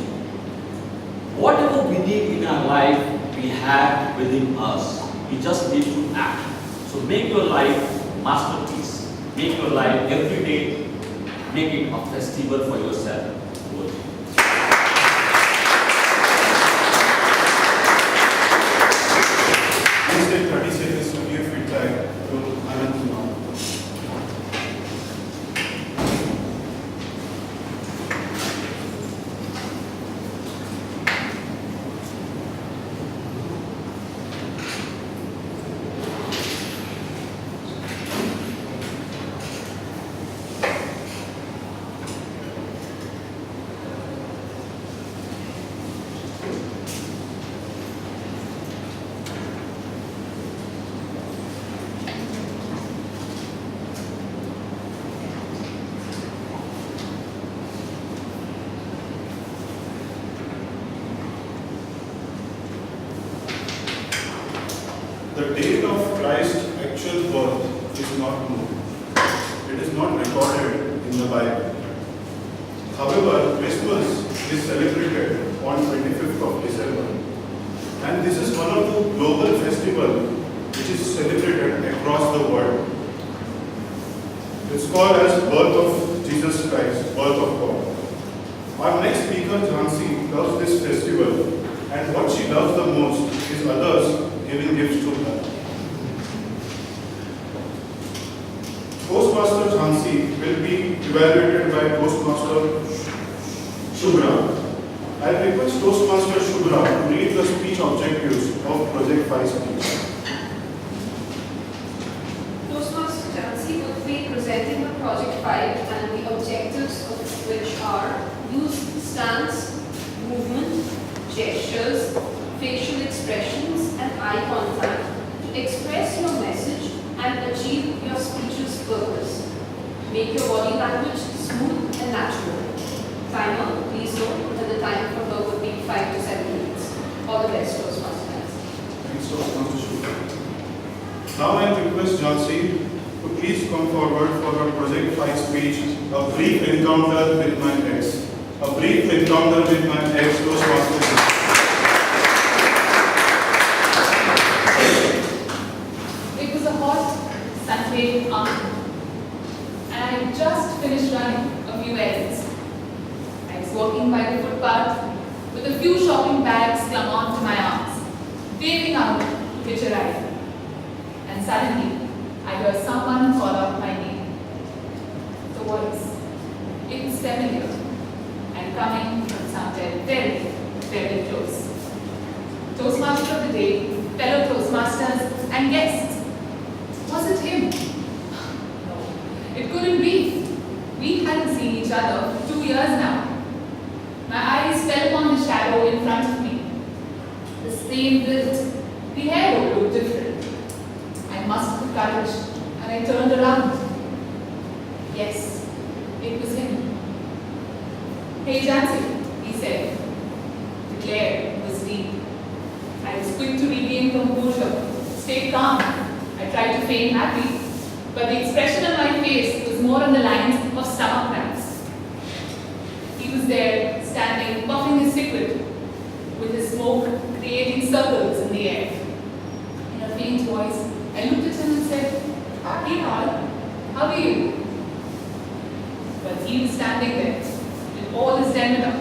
Whatever we need in our life, we have within us. We just need to act. So make your life masterpiece. Make your life every day. Make it a festival for yourself. Please take 30 seconds to give feedback to Anand now. The date of Christ's actual birth is not known. It is not recorded in the Bible. However, Christmas is celebrated on 25th of December. And this is one of the global festivals which is celebrated across the world. It's called as birth of Jesus Christ, birth of God. Our next speaker, Jhansi, loves this festival, and what she loves the most is others giving gifts to her. Toastmaster Jhansi will be evaluated by Toastmaster Shubhra. I request Toastmaster Shubhra to read the speech objectives of Project 5 speech. Toastmaster Jhansi will be presenting the Project 5 and the objectives of which are use stance, movement, gestures, facial expressions and eye contact to express your message and achieve your speech's purpose. Make your body language smooth and natural. Timer, please note that the time for her would be 5 to 7 minutes. All the best, Toastmaster Jhansi. Thanks, Toastmaster Shubhra. Now I request Jhansi to please come forward for her Project 5 speech, A Brief Encounter with My Ex. A Brief Encounter with My Ex, Toastmaster Jhansi. Sunday afternoon, and I had just finished running a few errands. I was walking by the footpath with a few shopping bags slung onto my arms, waving out to hitch a ride. And suddenly, I heard someone call out my name. The voice. It was familiar and coming from somewhere very, very close. Toastmaster of the day, fellow Toastmasters, and guests. Was it him? No, it couldn't be. We hadn't seen each other for 2 years now. My eyes fell upon the shadow in front of me. The same build, the hair looked different. I mustered courage and I turned around. Yes, it was him. Hey Jansi, he said. The glare was deep. I was quick to regain composure, stay calm. I tried to feign happy, but the expression on my face was more on the lines of stomach cramps. He was there, standing, puffing his cigarette, with his smoke creating circles in the air. In a faint voice, I looked at him and said, "Hey Paul, how are you?" But he was standing there, with all his demeanor.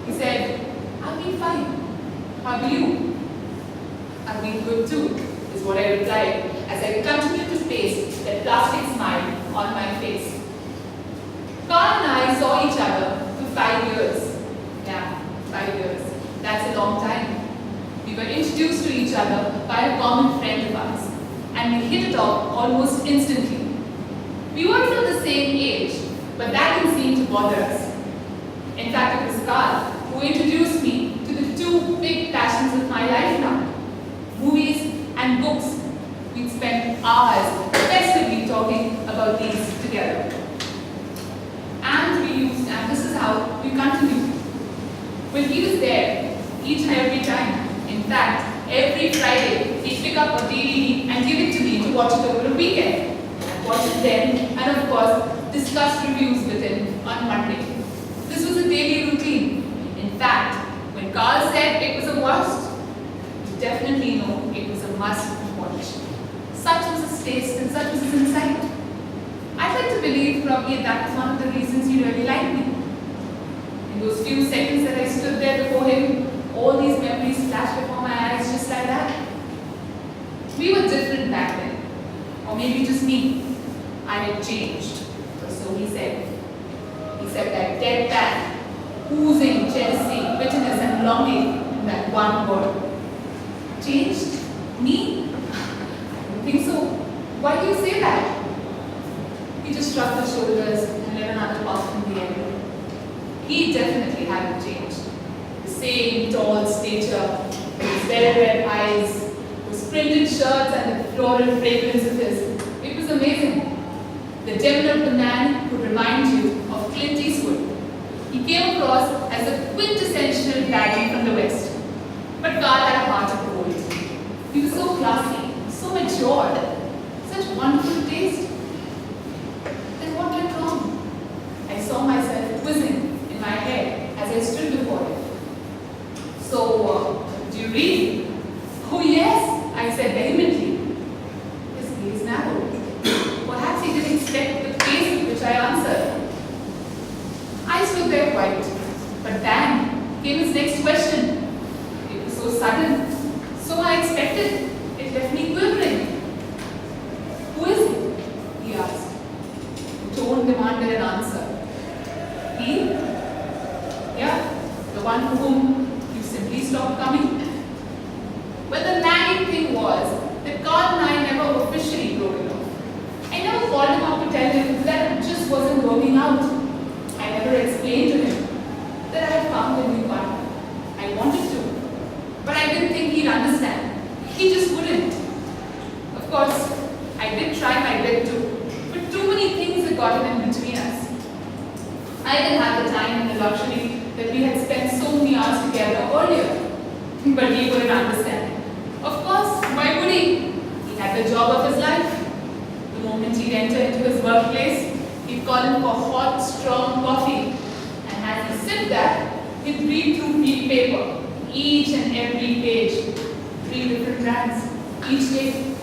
He said, "I've been fine. How are you?" "I've been good too," is what I replied as I continued to paste that plastic smile on my face. Carl and I saw each other for 5 years. Yeah, 5 years. That's a long time. We were introduced to each other by a common friend of ours, and we hit it off almost instantly. We weren't of the same age, but that didn't seem to bother us. In fact, it was Carl who introduced me to the two big passions of my life now, movies and books. We'd spend hours festively talking about these together. And this is how we continued. When he was there, each and every time, in fact, every Friday, he'd pick up a DVD and give it to me to watch it over a weekend. I'd watch it then, and of course, discuss reviews with him on Monday. This was a daily routine. In fact, when Carl said it was a must, you definitely know it was a must watch. Such was his taste and such was his insight. I'd like to believe probably that was one of the reasons he really liked me. In those few seconds that I stood there before him, all these memories flashed before my eyes just like that. We were different back then. Or maybe just me. I had changed. Or so he said. He said that deadpan, oozing jealousy, bitterness and longing in that one word. Changed? Me? I don't think so. Why do you say that? He just shrugged his shoulders and let another puff in the air. He definitely hadn't changed. The same tall stature, his very red eyes, his printed shirts and the floral fragrance of his. It was amazing. The demeanor of the man could remind you of Clint Eastwood. He came across as a quintessential daddy from the West. But Carl had a heart of gold. He was so classy, so matured, such wonderful taste. Then what went wrong? I saw myself quizzing in my head as I stood before him. So, do you read? Oh yes, I said vehemently. His gaze narrowed. Perhaps he didn't expect the pace with which I answered. I stood there quiet, but bang, came his next question. It was so sudden, so unexpected, it left me quivering. Who is it? He asked. The tone demanded an answer. He? Yeah, the one for whom you simply stopped coming. Well, the nagging thing was that Carl and I never officially broke it off. I never called him up to tell him that it just wasn't working out. I never explained to him that I had found a new partner. I wanted to, but I didn't think he'd understand. He just wouldn't. Of course, I did try my best to, but too many things had gotten in between us. I didn't have the time and the luxury that we had spent so many hours together earlier. But he wouldn't understand. Of course, why would he? He had the job of his life. The moment he'd enter into his workplace, he'd call in for hot, strong coffee. And as he sipped that, he'd read through neat paper, each and every page, 3 different brands, each day.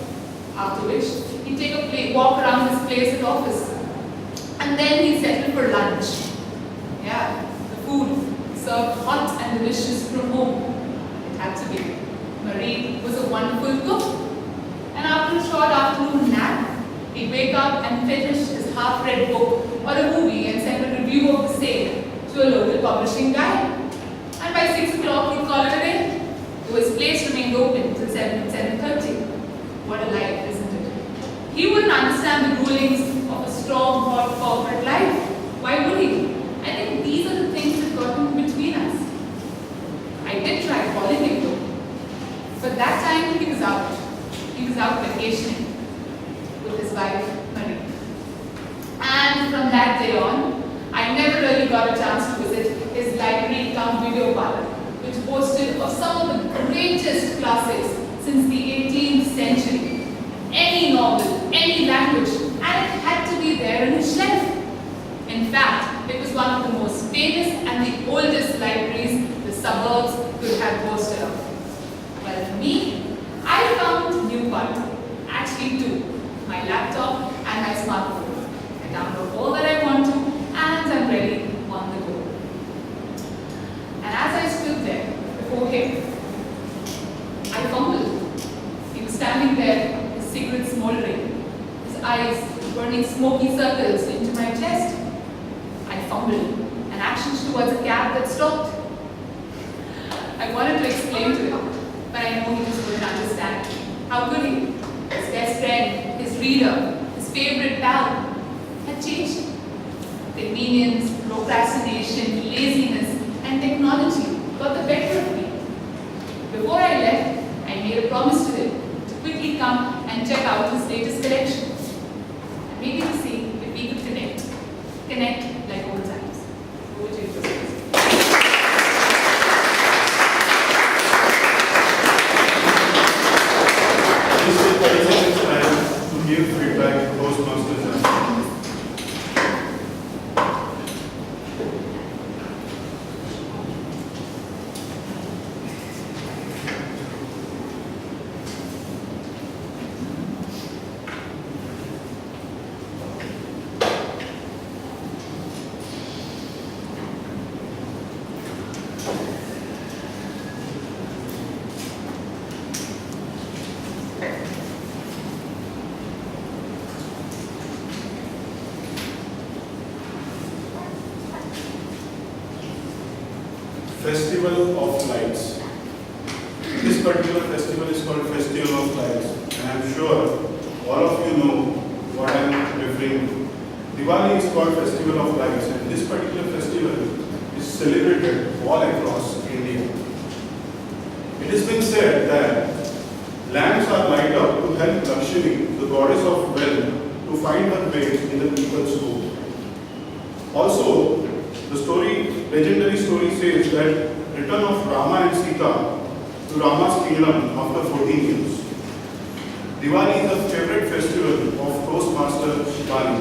After which, He'd take a walk around his place at office. And then he'd settle for lunch. Yeah, the food served hot and delicious from home. It had to be. Marie was a wonderful cook. And after a short afternoon nap, he'd wake up and finish his half-read book or a movie and send a review of the same to a local publishing guy. And by 6 o'clock, he'd call it a day. Though his place remained open till 7:30. What a life, isn't it? He wouldn't understand the rulings of a strong, hot corporate life. Why would he? I think these are the things that got in between us. I did try calling him though. But that time he was out. He was out vacationing with his wife, Marie. And from that day on, I never really got a chance to visit his library cum video parlor, which boasted of some of the greatest classics since the 18th century. Any novel, any language, and it had to be there on his shelf. In fact, it was one of the most famous and the oldest libraries the suburbs could have boasted of. Well, for me, I found a new partner. Actually two, my laptop and my smartphone. I download all that I want to and I'm ready on the go. And as I stood there before him, I fumbled. He was standing there, his cigarette smoldering, his eyes burning smoky circles into my chest. I fumbled and actioned towards a cab that stopped. I wanted to explain to him, but I know he just wouldn't understand. How could he? His best friend, his reader, his favorite pal had changed. Convenience, procrastination, laziness, and technology got the better of me. Before I left, I made a promise to him to quickly come and check out his latest collection. And maybe to see if we could connect. Connect like old times. Over to you, Joseph. Please take 30 seconds time to give feedback to Toastmasters and Festival of Lights. This particular festival is called Festival of Lights, and I'm sure all of you know what I'm referring to. Diwali is called Festival of Lights, and this particular festival is celebrated all across India. It has been said that lamps are lighted up to help Lakshmi, the goddess of wealth, to find her way in the people's home. Also, the legendary story says that return of Rama and Sita to Rama's kingdom after 14 years. Diwali is the favorite festival of Toastmaster Shivani.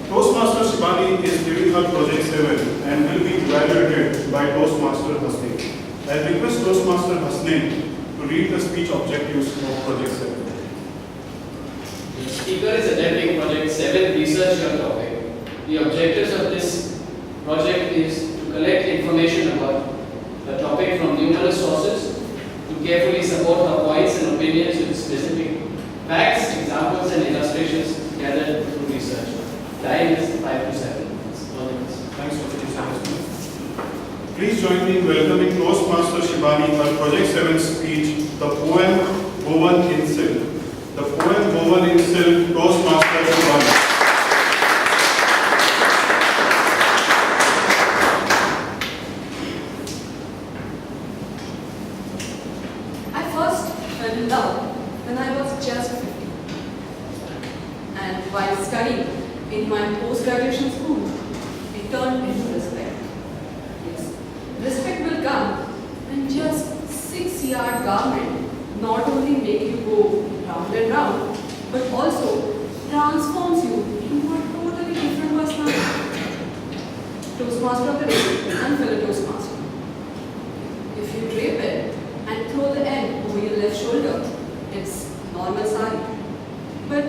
Toastmaster Shivani is giving her Project 7 and will be evaluated by Toastmaster Hasne. I request Toastmaster Hasne to read the speech objectives of Project 7. The speaker is attending Project 7 research on topic. The objectives of this project is to collect information about the topic from numerous sources, to carefully support her points and opinions with specific facts, examples and illustrations gathered through research. Time is 5 to 7 minutes. Thanks for the insights. Please join me in welcoming Toastmaster Shivani for Project 7 speech, the poem Woven in Silk. The poem Woven in Silk, Toastmaster Shivani. In my post-graduation school, it turned into respect. Yes, respect will come when just 6-yard garment not only make you go round and round, but also transforms you into a totally different personality. Toastmaster of the day and fellow Toastmaster. If you drape it and throw the end over your left shoulder, it's normal sari. But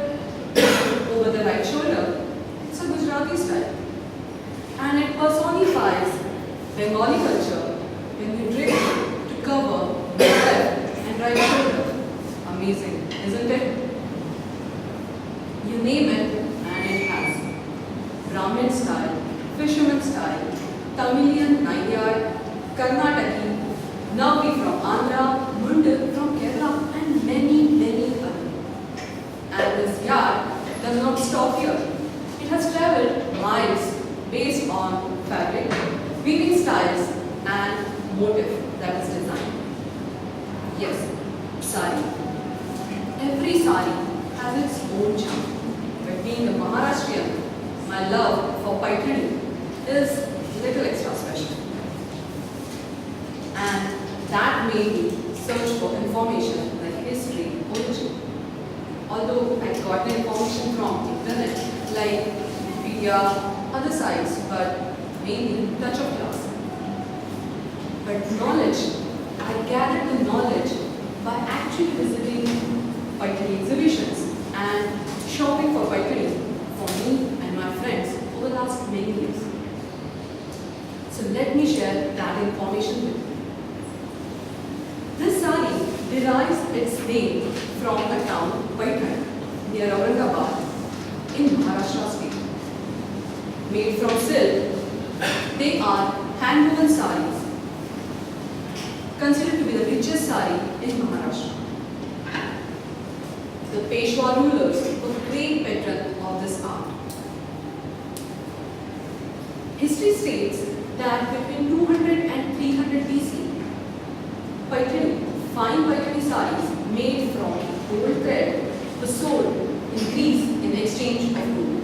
motif that is designed. Yes, sari. Every sari has its own charm. But being a Maharashtrian, my love for Paithani is little extra special. And that made me search for information like history, origin. Although I got the information from internet like Wikipedia, other sites, but mainly touch of class. But knowledge, I gathered the knowledge by actually visiting Paithani exhibitions and shopping for Paithani for me and my friends over the last many years. So let me share that information with you. This sari derives its name from a town, Paithani, near Aurangabad, in Maharashtra state. Made from silk, they are hand-woven saris, considered to be the richest sari in Maharashtra. The Peshwa rulers were great patrons of this art. History states that between 200 and 300 BC, fine Paithani saris made from gold thread were sold in Greece in exchange of gold.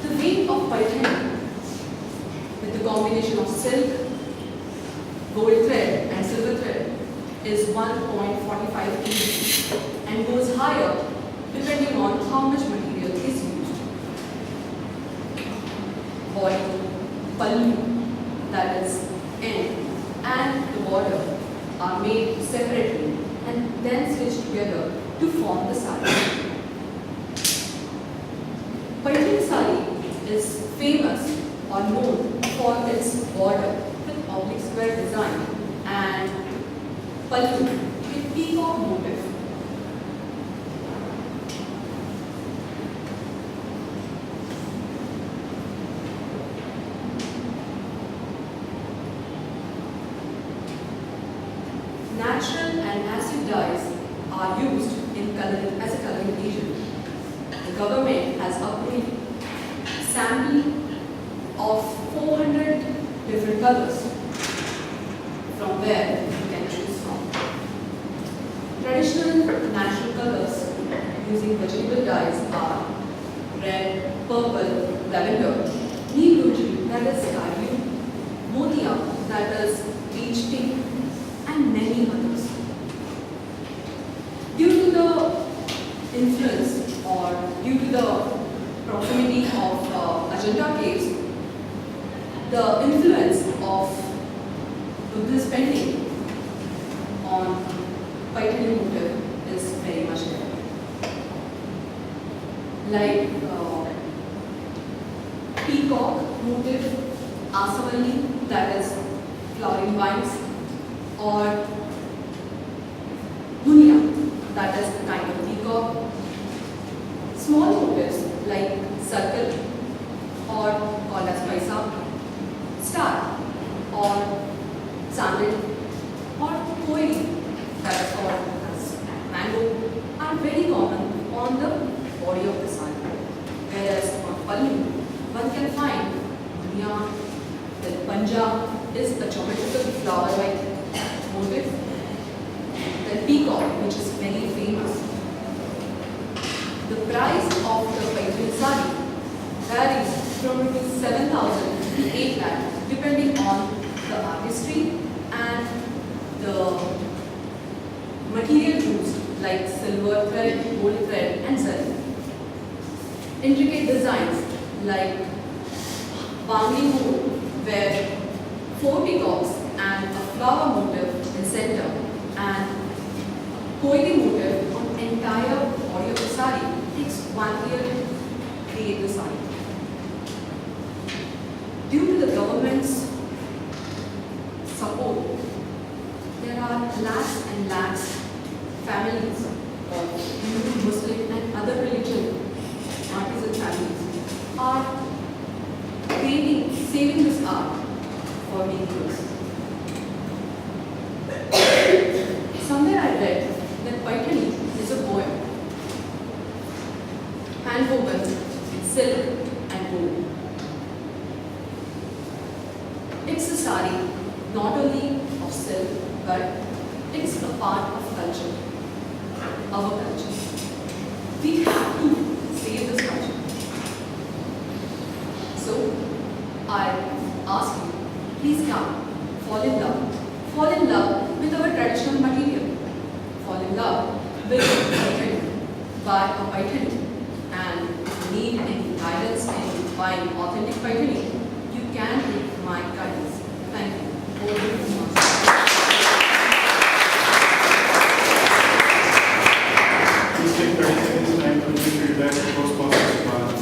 The weight of Paithani, with the combination of silk, gold thread and silver thread, is 1.45 kg and goes higher depending on how much material is used. Body, pallu, that is end, and the border are made separately and then stitched together to form the sari. Paithani sari is famous or known for its border with oblique square design and pallu with peacock motif. Natural and acid dyes are used in coloring as a coloring agent. The government has approved sample of 400 different colors from where you can choose from. Traditional natural colors using vegetable dyes are red, purple, lavender, neem gunji, that is sky blue, motia, that is peach pink, and many others. Due to the influence or due to the proximity of Ajanta caves, the influence of Buddhist painting on Paithani motif is very much there. Like peacock motif, asavalli, that is flowering vines, or gunia, that is a kind of peacock. Small motifs like circle or called as paisa, star or sandal or koi, that is called as mango, are very common on the body of the sari. Whereas on pallu, one can find gunia, then panja is a geometrical flower-like motif, then peacock, which is very famous. The price of the Paithani sari varies from between 7,000 to 8 lakh depending on the artistry and the material used like silver thread, gold thread and zari. Intricate designs like bangli mood where 4 peacocks and a flower motif in center and koili motif on entire body of the sari takes 1 year to create the sari. Due to the government's support, there are lakhs and lakhs families of Hindu, Muslim and other religion artisan families are saving this art for many years. Somewhere I read that Paithani is a poem, hand-woven in silk and gold. It's a sari, not only of silk, but it's a part of culture, our culture. We have to save this culture. So, I ask you, please come, fall in love with our traditional material, fall in love with Paithani, by a Paithani, and if you need any guidance in buying authentic Paithani, you can take my guidance. Thank you. Over to you, Master. Please take 30 seconds time to give feedback to Toastmasters Branch.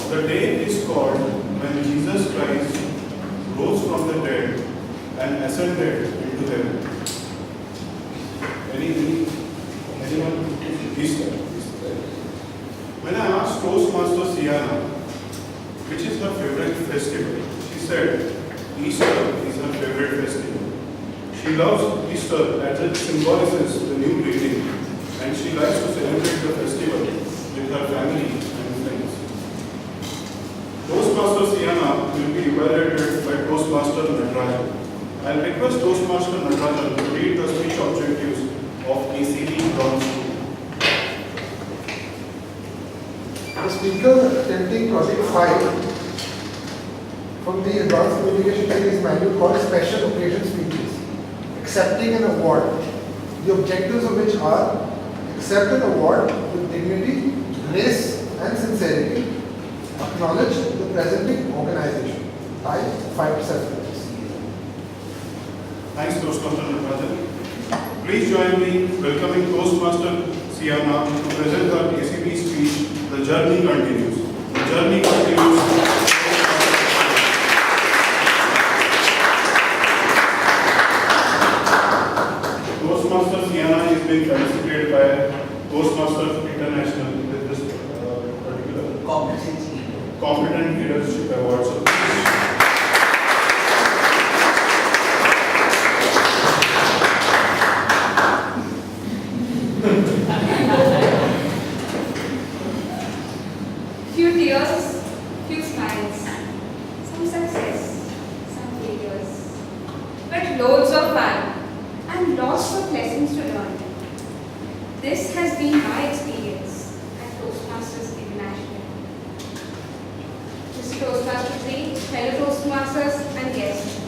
The day is called when Jesus Christ rose from the dead and ascended into heaven. Anyone? Easter. When I asked Toastmaster Sienna, which is her favorite festival, she said Easter is her favorite festival. She loves Easter as it symbolizes the new beginning, and she likes to celebrate the festival with her family and friends. Toastmaster Sienna will be evaluated by Toastmaster Natarajan. I'll request Toastmaster Natarajan to read the speech objectives of ACB Bronze School. The speaker attempting project 5 from the Advanced Communication Series manual called Special Occasion Speeches, accepting an award, the objectives of which are accept an award with dignity, grace and sincerity, acknowledge the presenting organization. Time 5 to 7 minutes. Thanks, Toastmaster Natarajan. Please join me welcoming Toastmaster Sienna to present her ACB speech, The Journey Continues. The Journey Continues. Toastmaster Sienna is being felicitated by Toastmasters International with this particular Competent Leadership Award. So Few tears, few smiles, some success, some failures, but loads of fun and lots of lessons to learn. This has been my experience at Toastmasters International. Mr. Toastmaster 3, fellow Toastmasters and guests,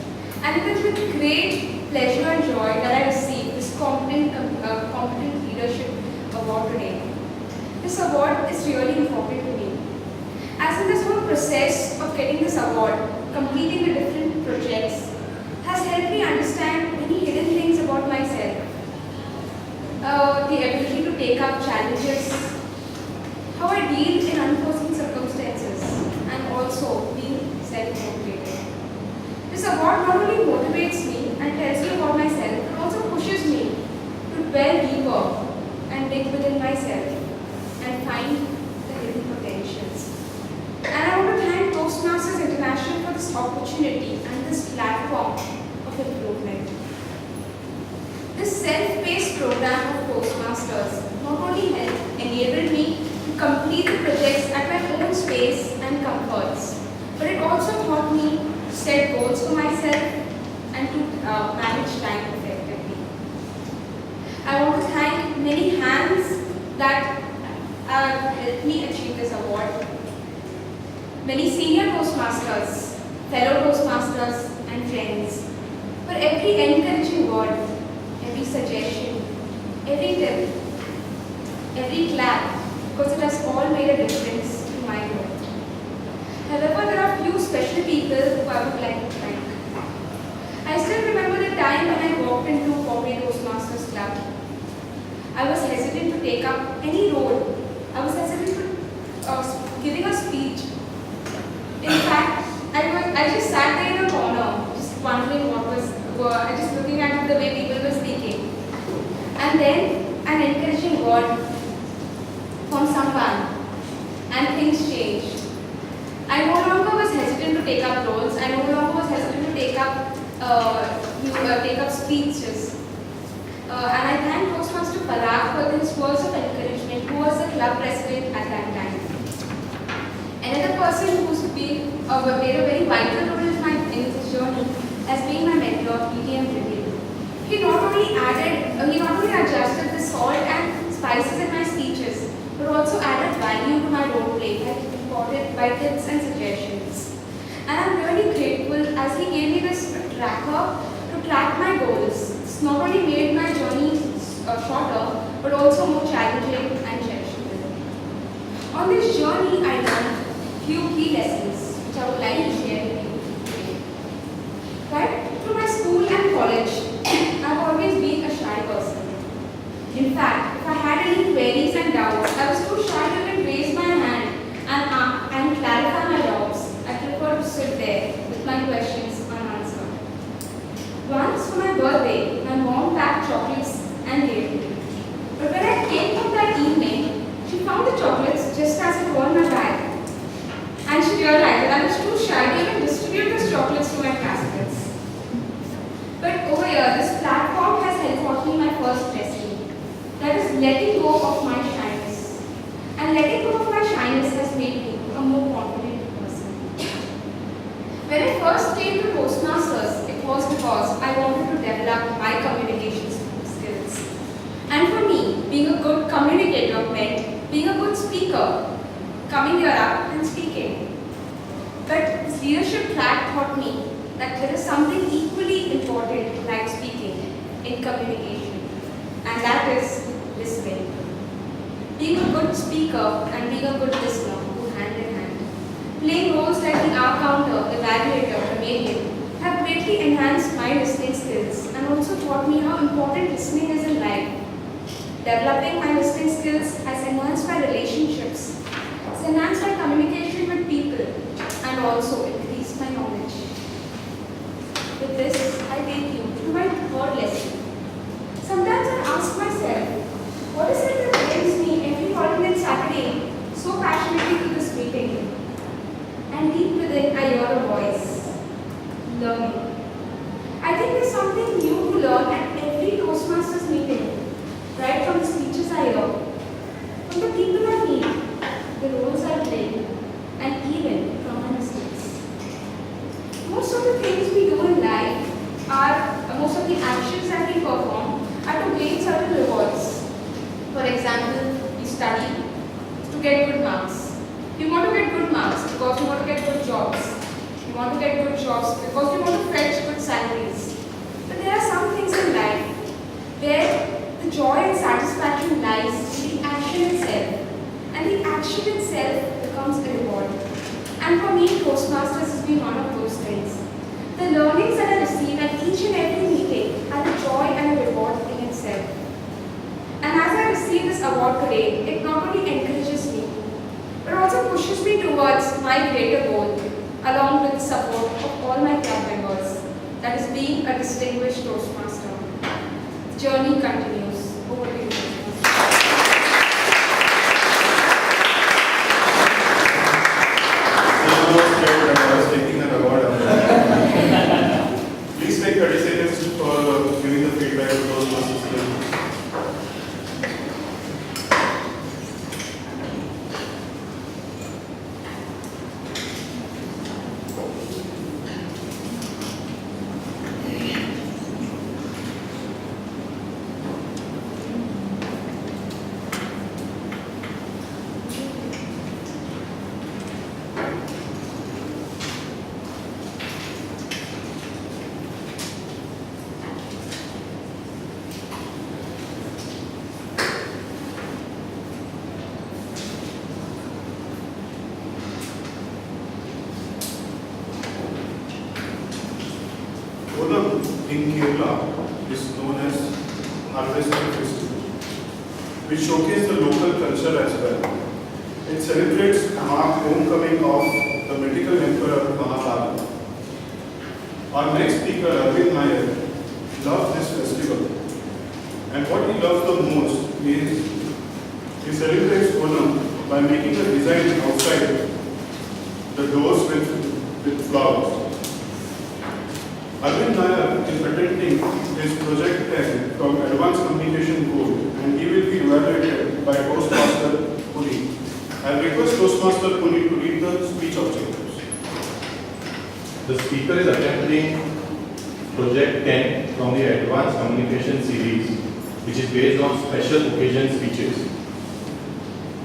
and it is with great pleasure and joy that I receive this competent leadership award today. This award is really important to me, as in this whole process of getting this award, completing the different projects, has helped me understand many hidden things about myself. The ability to take up challenges, how I deal in unforeseen circumstances, and also being self-motivated. This award not only motivates me and tells me about myself, but also pushes me to dwell deeper and dig within myself and find the hidden potentials. And I want to thank Toastmasters International for this opportunity and this platform of improvement. This self-paced program of Toastmasters not only enabled me to complete the projects at my own space and comforts, but it also taught me to set goals for myself and to manage time effectively. I want to thank many hands that have helped me achieve this award. Many senior Toastmasters, fellow Toastmasters and friends, for every encouraging word, every suggestion, every tip, every clap, because it has all made a difference to my growth. However, there are few special people who I would like to thank. I was hesitant to take up any role. I was hesitant to giving a speech. In fact, I just sat there in a corner, just wondering just looking at the way people were speaking. And then an encouraging word from someone, and things changed. I no longer was hesitant to take up roles. I no longer was hesitant to take up speeches. And I thank Toastmaster Parag for his words of encouragement, who was the club president at that time. Another person who's played a very vital role in this journey has been my mentor, PTM Vivian. He not only adjusted the salt and spices in my speeches, but also added value to my role play by tips and suggestions. And I'm really grateful as he gave me this tracker to track my goals. It's not only made my journey shorter, but also more challenging and cherishable. On this journey, I learned few key lessons which I would like to share with you today. Right? Through my school and college, I've always been a shy person. In fact, if I had any queries and doubts, I was too shy to even raise my hand and clarify my doubts. I prefer to sit there with my questions unanswered. Once for my birthday, my mom packed chocolates and gave me. But when I came home that evening, she found the chocolates just as it were in my bag. And she realized that I was too shy to even distribute those chocolates to my classmates. But over here, this platform has helped taught me my first lesson. That is letting go of my shyness. And letting go of my shyness has made me a more confident person. When I first came to Toastmasters, it was because I wanted to develop my communication skills. And for me, being a good communicator meant being a good speaker, coming here up and speaking. But this leadership track taught me that there is something equally important like speaking in communication, and that is listening. Being a good speaker and being a good listener go hand in hand. Playing roles like the R-counter, evaluator, or medium have greatly enhanced my listening skills and also taught me how important listening is in life. Developing my listening skills has enhanced my relationships, has enhanced my communication with people, and also increased my knowledge. With this, I take you to my third lesson. Sometimes I ask myself, what is it that brings me every alternate Saturday so passionately to this meeting? And deep within, I hear a voice. Learning. I think there's something new to learn at every Toastmasters meeting. Right from the speeches I hear, from the people I meet, the roles I play, and even from my mistakes. Most of the things we do in life most of the actions that we perform are to gain certain rewards. For example, we study to get good marks. We want to get good marks because we want to get good jobs. We want to get good jobs because we want to fetch good salaries. But there are some things in life where the joy and satisfaction lies in the action itself, and the action itself becomes a reward. And for me, Toastmasters has been one of those things. The learnings that I receive at each and every meeting are a joy and a reward in itself. And as I receive this award today, it not only encourages me, but also pushes me towards my greater goal, along with the support of all my club members, that is being a distinguished Toastmaster. The journey continues. Over to you, Toastmaster. I was taking an award. Please take 30 seconds for giving the feedback to Toastmasters. Onam in Kerala is known as Harvest Festival. which showcase the local culture as well. It celebrates homecoming of the mythical emperor Mahabharata. Our next speaker, Arvind Nair, loves this festival. And what he loves the most is he celebrates Onam by making a design outside the doors with flowers. Arvind Nair is attending his Project 10 from Advanced Communication Board, and he will be evaluated by Toastmaster Puni. I request Toastmaster Puni to read the speech objectives. The speaker is attempting Project 10 from the Advanced Communication series, which is based on special occasion speeches.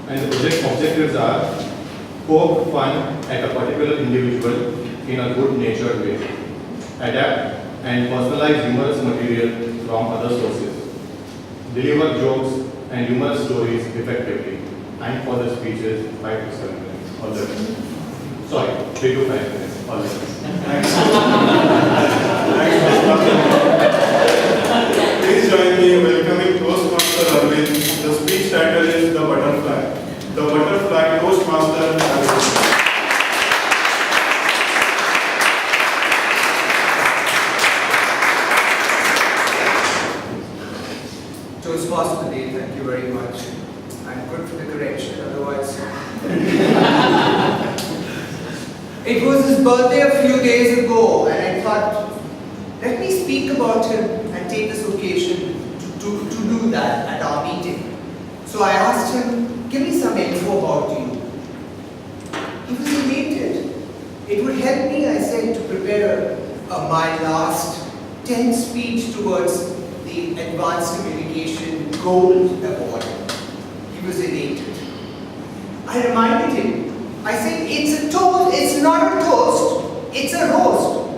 And the project objectives are poke fun at a particular individual in a good-natured way, adapt and personalize humorous material from other sources, deliver jokes and humorous stories effectively, and for the speeches 5 to 7 minutes. All the sorry, 3 to 5 minutes. All the Please join me in welcoming Toastmaster Arvind. The speech title is The Butterfly. The Butterfly Toastmaster Arvind. Toastmaster of the day, thank you very much. I'm good for the correction, otherwise. It was his birthday a few days ago, and I thought, let me speak about him and take this occasion to do that at our meeting. So I asked him, give me some info about you. He was elated. It would help me, I said, to prepare my last 10 speech towards the Advanced Communication Gold Award. He was elated. I reminded him, I said, it's a toast, it's not a toast, it's a roast.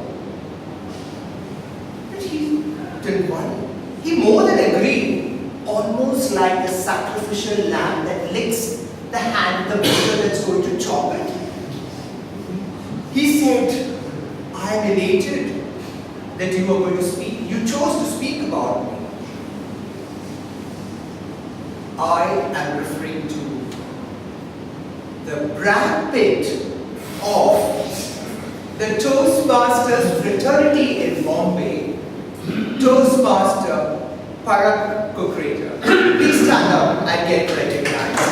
But he didn't worry. He more than agreed, almost like the sacrificial lamb that licks the hand of the butcher that's going to chop it. He said, I am elated that you are going to speak. You chose to speak about me. I am referring to the Brad Pitt of the Toastmasters fraternity in Bombay, Toastmaster Parag Kukreta. Please stand up and get recognized.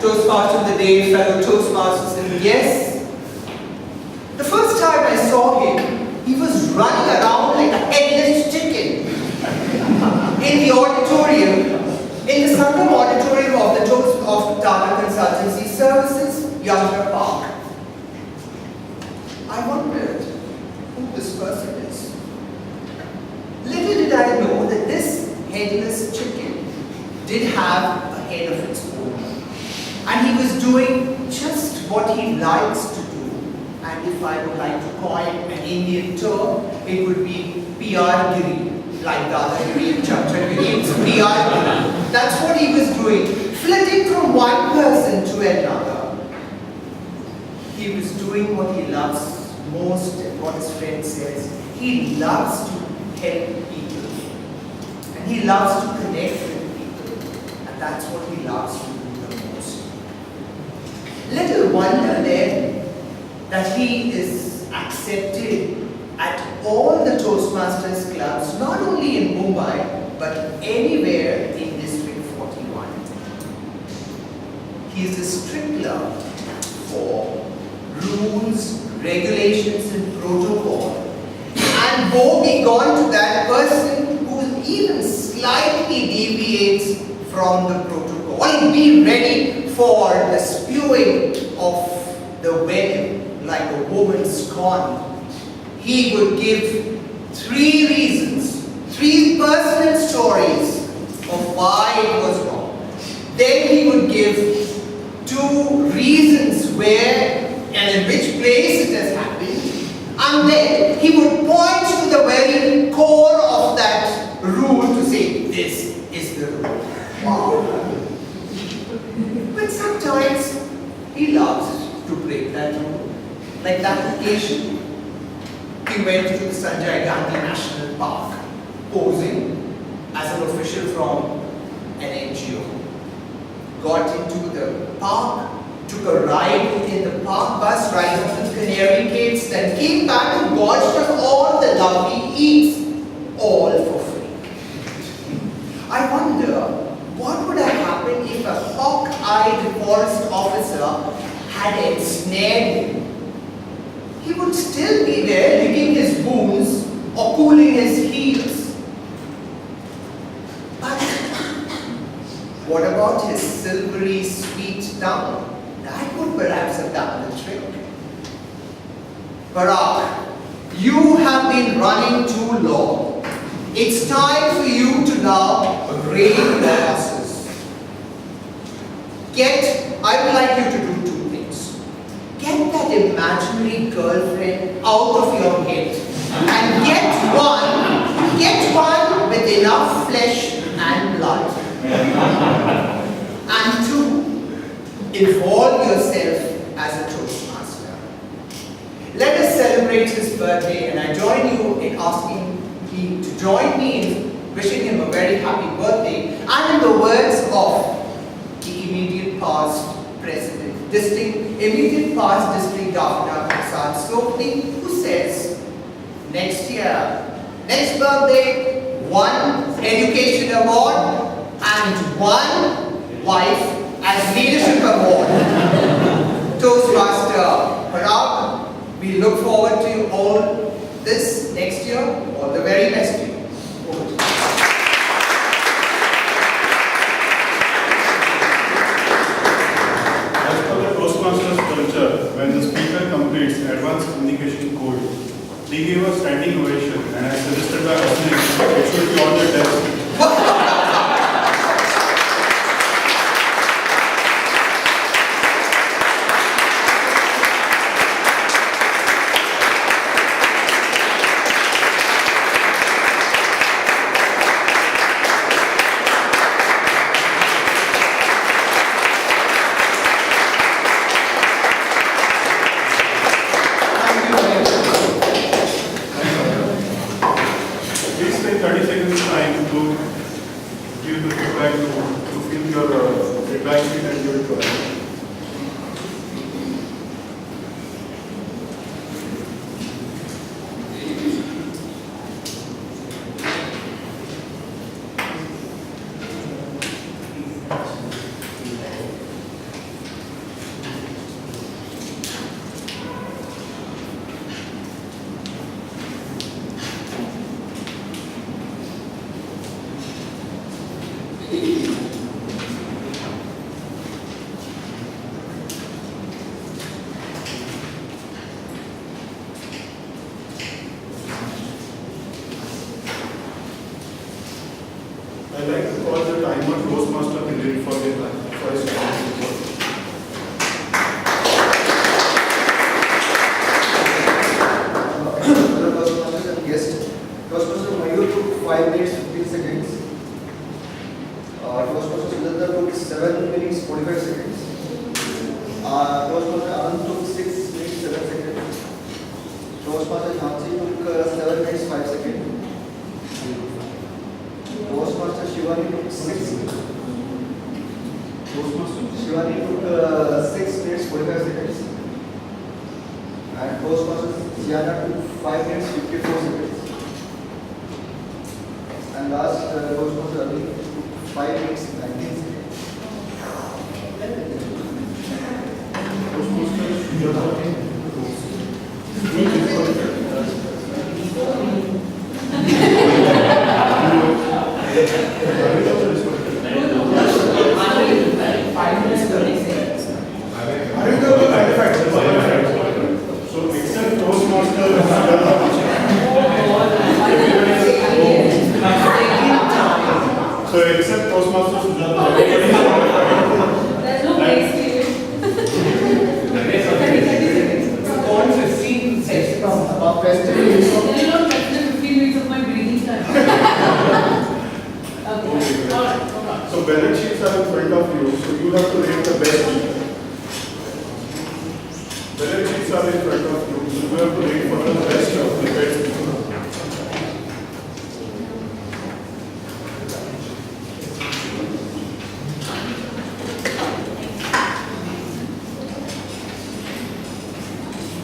Toastmaster of the day, fellow Toastmasters, and yes, the first time I saw him, he was running around like a headless chicken in the auditorium, in the Sangam auditorium of the of Tata Consultancy Services, Yatra Park. I wondered who this person is. Little did I know that this headless chicken did have a head of its own. And he was doing just what he likes to do. And if I would like to coin an Indian term, it would be PR Giri. Like Dadagiri and Chachagiri, it's PR Giri. That's what he was doing. Flitting from one person to another. He was doing what he loves most, and what his friend says. He loves to help people. And he loves to connect with people. And that's what he loves to do. Little wonder then that he is accepted at all the Toastmasters clubs, not only in Mumbai, but anywhere in District 41. He is a stickler for rules, regulations, and protocol. And woe be gone to that person who even slightly deviates from the protocol. Or be ready for the spewing of the venom like a woman scorned. He would give 3 reasons, 3 personal stories of why it was wrong. Then he would give 2 reasons where and in which place it has happened. And then he would point to the very core of that rule to say, this is the rule. Wow. But sometimes he loves to break that rule. Like that occasion, he went to the Sanjay Gandhi National Park, posing as an official from an NGO. Got into the park, took a ride in the park bus, right up to the Canary Caves, then came back and gorged on all the lovely eats, all for free. I wonder, what would have happened if a hawk-eyed forest officer had ensnared him? He would still be there licking his wounds or cooling his heels. But what about his silvery sweet tongue? That would perhaps have done the trick. Barack, you have been running too long. It's time for you to now rein the horses. I would like you to do two things. Get that imaginary girlfriend out of your head and get one with enough flesh and blood. And two, involve yourself as a Toastmaster. Let us celebrate his birthday, and I join you in asking him to join me in wishing him a very happy birthday, and in the words of the immediate past immediate past district governor Prasad Sopni, who says, next year, next birthday, one education award and one wife as leadership award. Toastmaster Parag, we look forward to all this next year. All the very best to you. Over to you. As per the Toastmasters culture, when the speaker completes advanced communication code, they give a standing ovation, and as suggested by Ashley, it should be on the desk. Please take 30 seconds time to give the feedback to fill your feedback sheet and give it to us. I'd like to call the timer Toastmaster Henry for his report. Toastmasters and guests. Toastmaster Mayur took 5 minutes 15 seconds. Toastmaster Sudhanda took 7 minutes 45 seconds. Toastmaster Anand took 6 minutes 7 seconds. Toastmaster Jhansi took 7 minutes 5 seconds. Toastmaster Shivani took 6 minutes. Shivani took 6 minutes 45 seconds. And Toastmaster Siana took 5 minutes 54 seconds. And last Toastmaster Ali took 5 minutes 19 seconds. So except Toastmaster, so except Toastmaster Sujata, everybody is There's no place to you. 30 seconds.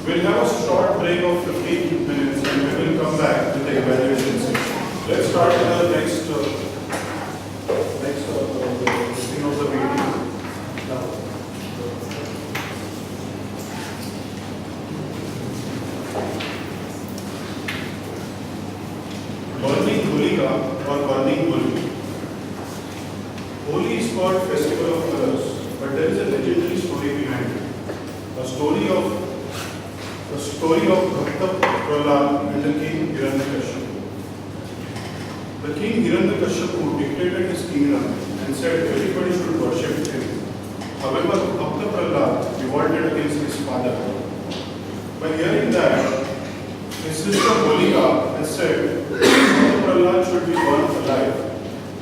We'll have a short break of 15 minutes and we will come back with the evaluation session. Let's start with the next thing of the meeting. Burning Holika or burning Holi. Holi is called Festival of Colors, but there is a legendary story behind it. A story of Bhakta Prahlad and the king Hiranyakashipu. The king Hiranyakashipu declared his kingdom and said everybody should worship him. However, Bhakta Prahlad revolted against his father. By hearing that, his sister Holika has said Bhakta Prahlad should be burned alive.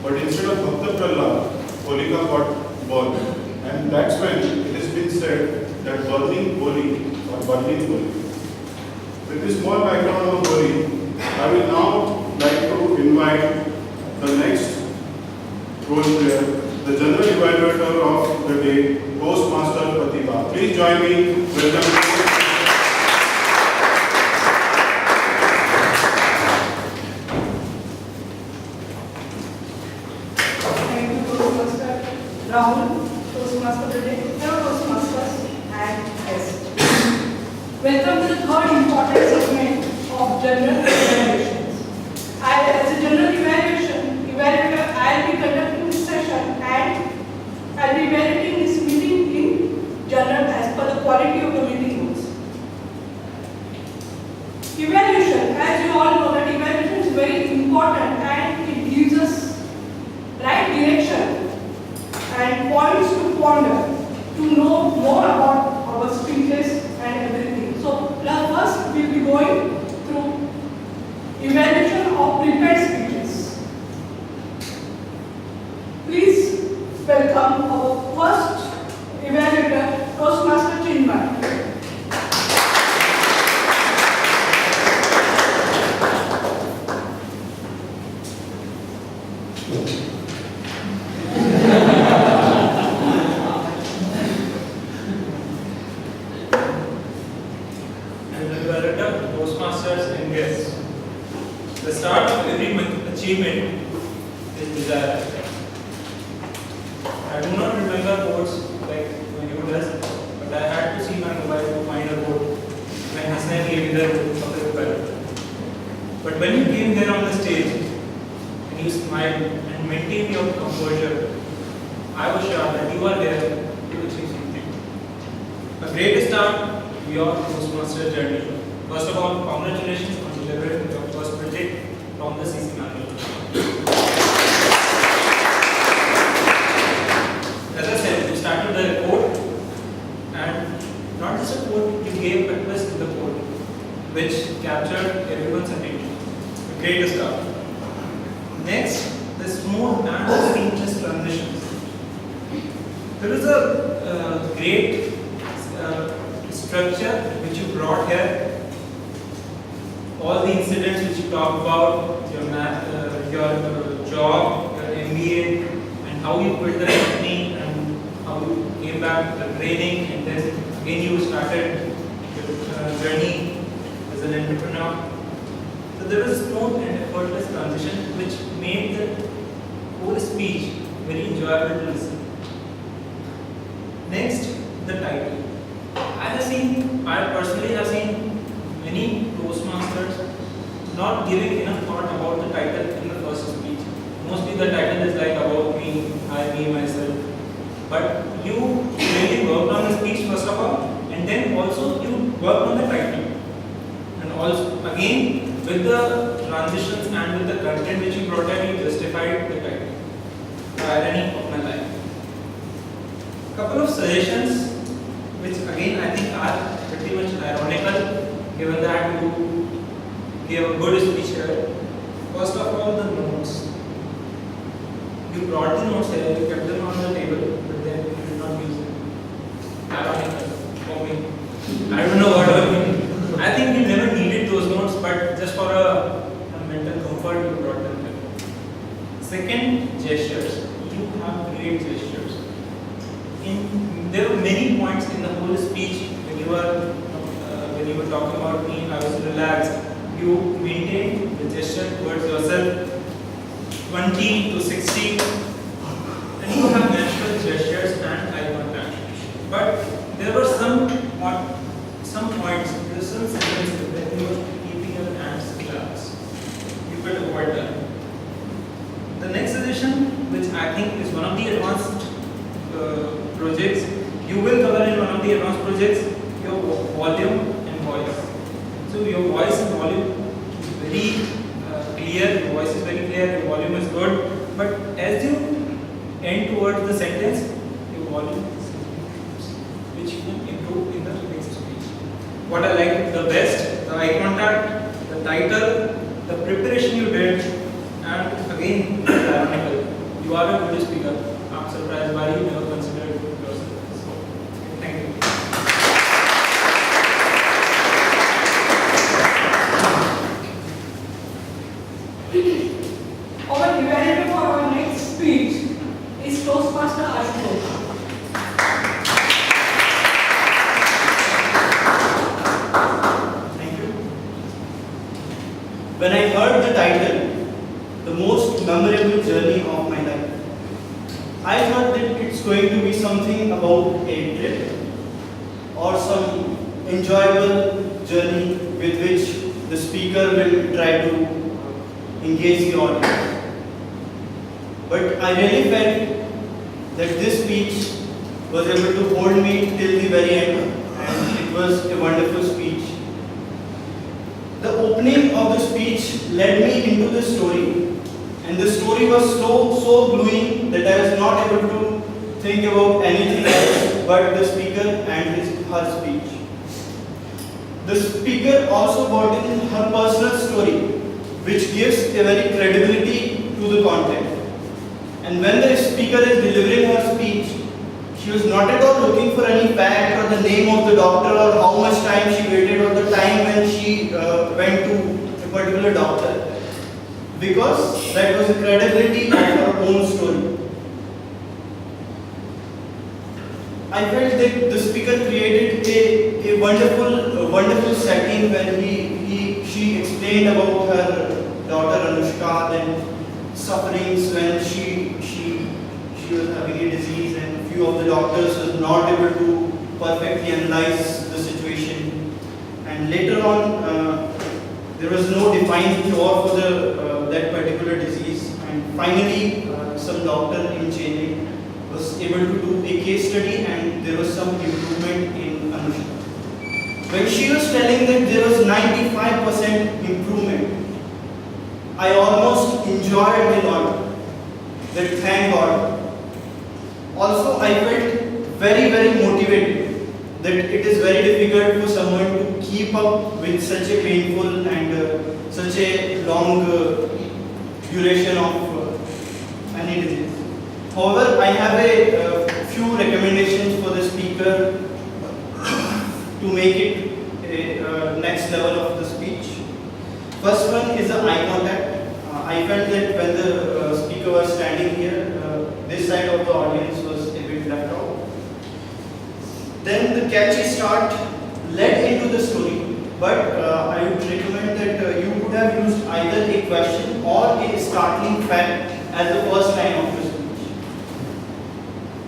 But instead of Bhakta Prahlad, Holika got burned. And that's when it has been said that burning Holi or burning Holi. With this small background on Holi, I will now like to invite the next role player, the general evaluator of the day, Toastmaster Pratibha. Please join me. Welcome. Rahul, Toastmaster today, fellow Toastmasters and guests. Welcome to the third important segment of general evaluations. As a general evaluator, I'll be conducting this session and I'll be evaluating this meeting in general as per the quality of the meeting rules. Evaluation, as you all know that evaluation is very important and it gives us right direction and points to ponder, to know more about our speeches and everything. So first we'll be going through evaluation of prepared speeches. Please welcome our first evaluator, Toastmaster Chinmay. Toastmasters and guests. The start of every achievement is desire. I do not remember quotes like when you does, but I had to see my mobile to find a quote when Hassan gave me the mobile. But when you came there on the stage and you smiled and maintained your composure, I was sure that you are there to achieve something. A great start to your Toastmaster journey. First of all, congratulations on delivering your first project from the CC manual. As I said, you started the report and not just a quote, you gave a twist to the quote which captured everyone's attention. A great start. Next, the smooth and seamless transitions. There is a great structure which you brought here. All the incidents which you talk about, your job, your MBA, and how you built the company, and how you came back to the training, and then again you started your journey as an entrepreneur. So there was a smooth and effortless transition which made the whole speech very enjoyable to listen. Next, the title. I personally have seen many Toastmasters not giving enough thought about the title in the first speech. Mostly the title is like about me, me, myself. But you really worked on the speech first of all, and then also you worked on the title. And also again with the transitions and with the content which you brought in, you justified the title. The irony of my life. Couple of suggestions which again I think are pretty much ironical given that you gave a good speech here. First of all, the notes. You brought the notes here, you kept them on the table, but then you did not use them. Ironical for me. I don't know what I mean. I think you never needed those notes, but just for a mental comfort, you brought them here. Second, gestures. You have great gestures. There were many points in the whole speech when you were when you were talking about me, I was relaxed. You maintained the gesture towards yourself 20 to 60, and you have natural gestures and eye contact. But there were some points, there were some sentences when you were keeping your hands clasped. You could avoid that. The next suggestion, which I think is one of the advanced projects, you will cover in one of the advanced projects, your volume and voice. So your voice and volume is very clear, your voice is very clear, your volume is good, but as you end towards the sentence, your volume is which you can improve in the next speech. What I like the best, the eye contact, the title, the preparation you did, and again, ironical. You are a good speaker. I'm surprised why you never considered yourself. So, thank you. Our evaluator for our next speech is Toastmaster Ashutosh. Thank you. When I heard the title, the most memorable journey of my life, I thought that it's going to be something about a trip or some enjoyable journey with which the speaker will try to engage the audience. But I really felt that this speech was able to hold me till the very end, and it was a wonderful speech. The opening of the speech led me into the story, and the story was so gluing that I was not able to think about anything else but the speaker and her speech. The speaker also brought in her personal story, which gives a very credibility to the content. And when the speaker is delivering her speech, she was not at all looking for any fact or the name of the doctor or how much time she waited or the time when she went to a particular doctor, because that was the credibility of her own story. I felt that the speaker created a wonderful setting when she explained about her daughter Anushka, then sufferings when she was having a disease and few of the doctors was not able to perfectly analyze the situation, and later on there was no defined cure for that particular disease, and finally some doctor in Chennai was able to do a case study and there was some improvement in Anushka. When she was telling that there was 95% improvement, I almost enjoyed a lot. That thank God. Also, I felt very motivated that it is very difficult for someone to keep up with such a painful and such a long duration of any disease. However, I have a few recommendations for the speaker to make it a next level of the speech. First one is the eye contact. I felt that when the speaker was standing here, this side of the audience was a bit left out. Then the catchy start led into the story, but I would recommend that you could have used either a question or a startling fact as the first line of the speech.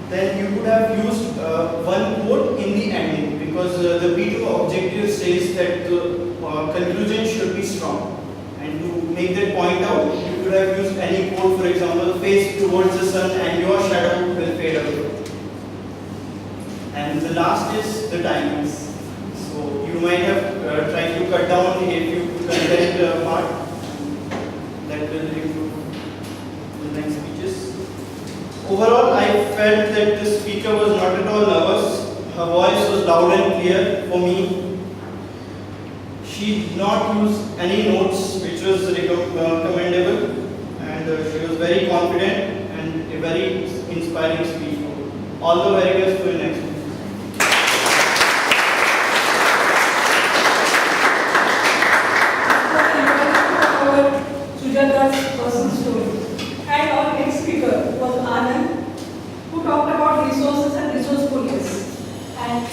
Then you could have used one quote in the ending, because the B2 objective says that the conclusion should be strong. And to make that point out, you could have used any quote, for example, face towards the sun and your shadow will fade away. And the last is the timings. So you might have tried to cut down a few content part that will improve the next speeches. Overall, I felt that the speaker was not at all nervous. Her voice was loud and clear for me. She did not use any notes, which was commendable, and she was very confident and a very inspiring speech. All the very best for your next week. Sujata's personal story. And our next speaker was Anand, who talked about resources and resourcefulness. And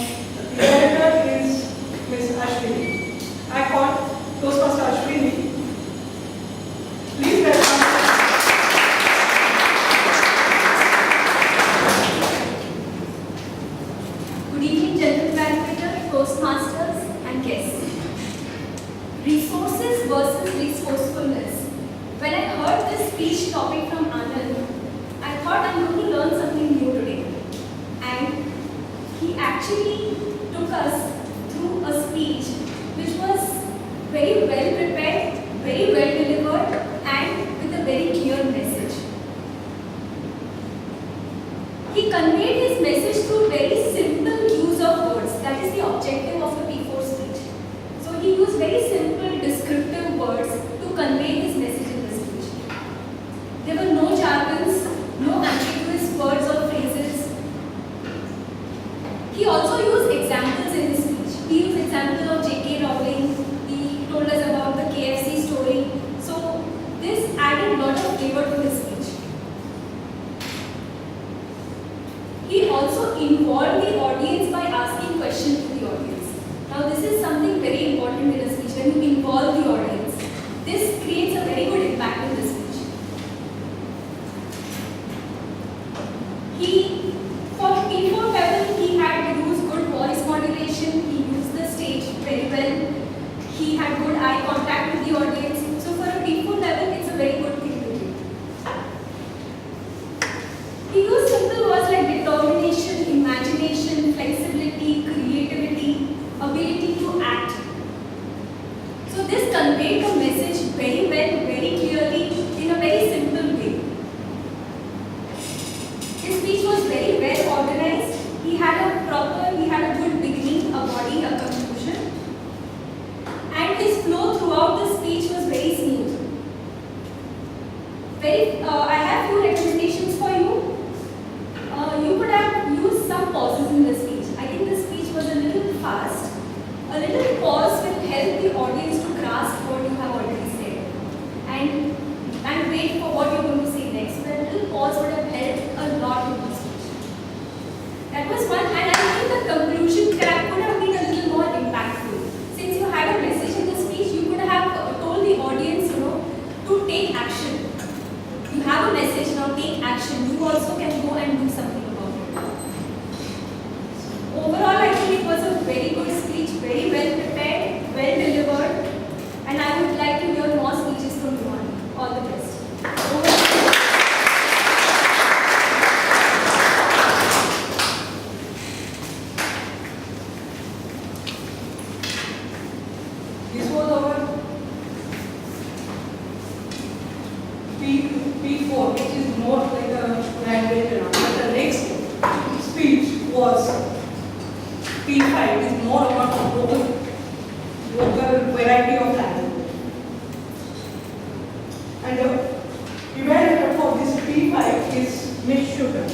the editor is Ms. Ashwini. versus resourcefulness. When I heard this speech topic from Anand, I thought I'm going to learn something new today. And he actually took us through a speech which was very well prepared, very well delivered, and with a very clear message. He conveyed his message through very simple use of words. That is the objective of the P4 speech. So he used very simple descriptive words to convey his message in the speech. There were no jargons, no ambiguous words or phrases. He also used examples in his speech. He used examples of J.K. Rowling. He told us about the KFC story. So this added a lot of flavor to his speech. He also involved the audience by asking questions to the audience. Now this is something very important in a speech, when you involve the audience. This creates a very good impact in the speech. For P4 level, he had used good voice modulation, he used the stage very well, he had good eye contact with the audience. So for a P4 level, it's a very good thing to do. He used simple words like determination, imagination, flexibility, creativity, ability to act. So this conveyed the message very well, very clearly, in a very simple way. His speech was very well organized. He had a good beginning, a body, a conclusion. And his flow throughout the speech was very smooth. I have few recommendations for you. You could have used some pauses in the speech. I think the speech was a little fast. A little pause will help the audience to grasp what you have already said and wait for what you're going to say next. So a little pause would have helped a lot in the speech. That was one, and I think the conclusion track could have been a little more impactful. Since you had a message in the speech, you could have told the audience, to take action. You have a message, now take action. You also can go and do something about it. Overall, I think it was a very good speech, very well prepared, well delivered, and I would like to hear more speeches from you all. All the best. This was our P4, which is more like a graduate round. But the next speech was P5, is more about local variety of language. And the event for this P5 is Miss Sugar.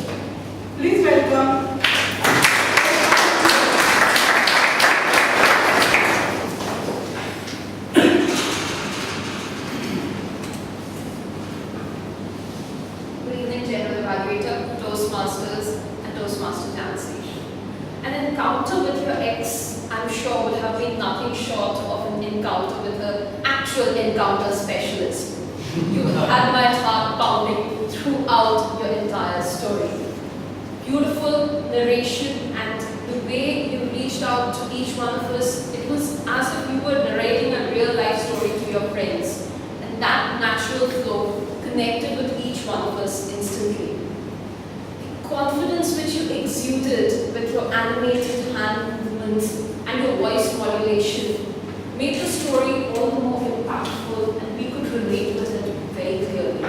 Please welcome. Good evening, General Evaluator, Toastmasters, and Toastmaster Jancy. An encounter with your ex, I'm sure, would have been nothing short of an encounter with an actual encounter specialist. You had my heart pounding throughout your entire story. Beautiful narration, and the way you reached out to each one of us, it was as if you were narrating a real life story to your friends. And that natural flow connected with each one of us instantly. The confidence which you exuded with your animated hand movements and your voice modulation made the story all the more impactful, and we could relate with it very clearly.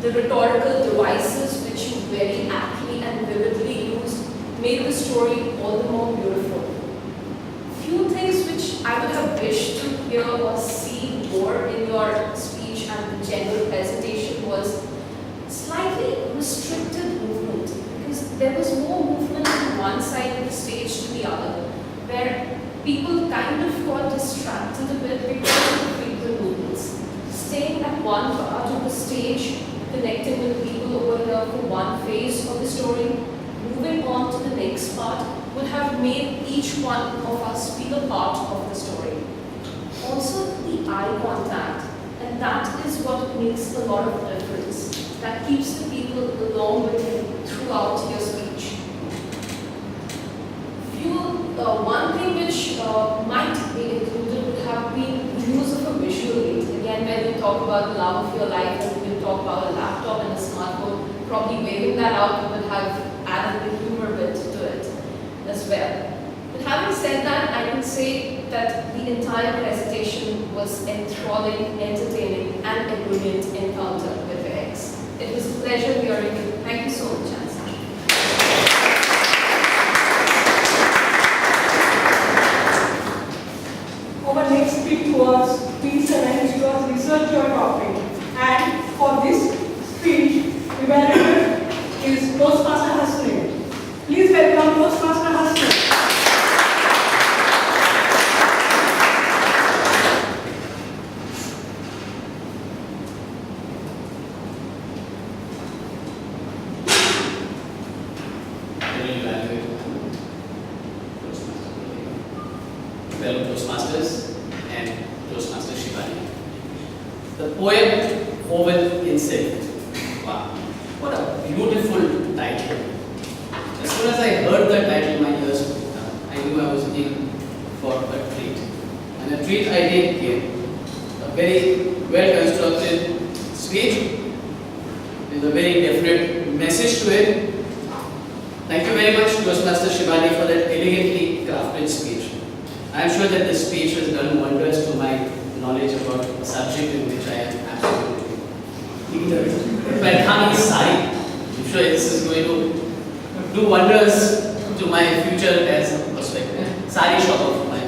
The rhetorical devices which you very aptly and vividly used made the story all the more beautiful. Few things which I would have wished to hear or see more in your speech and the general presentation was slightly restricted movement, because there was more movement from one side of the stage to the other, where people kind of got distracted a bit because of the frequent movements. Staying at one part of the stage, connecting with people over here for one phase of the story, moving on to the next part, would have made each one of us feel a part of the story. Also, the eye contact, and that is what makes a lot of difference. That keeps the people along with you throughout your speech. One thing which might be included would have been the use of a visual talk about the love of your life, and we will talk about a laptop and a smartphone. Probably waving that out will have added the humor bit to it as well. But having said that, I can say that the entire presentation was enthralling, entertaining, and a brilliant encounter with your ex. It was a pleasure hearing you. Thank you so much, Ansa. Our next speech was P7, which was research your topic. And for this speech, evaluator is Toastmaster Hasnain. Please welcome Toastmaster Hasnain. Fellow Toastmasters and Toastmaster Shivani. The poem Woven in Silk. Wow, what a beautiful title. As soon as I heard the title, my ears perked up. I knew I was in for a treat. And a treat I did get. A very well constructed speech with a very definite message to it. Thank you very much, Toastmaster Shivani, for that elegantly crafted speech. I am sure that this speech has done wonders to my knowledge about a subject in which I am absolutely ignorant. Perkhani Sari. I'm sure this is going to do wonders to my future as a prospective sari shopper for my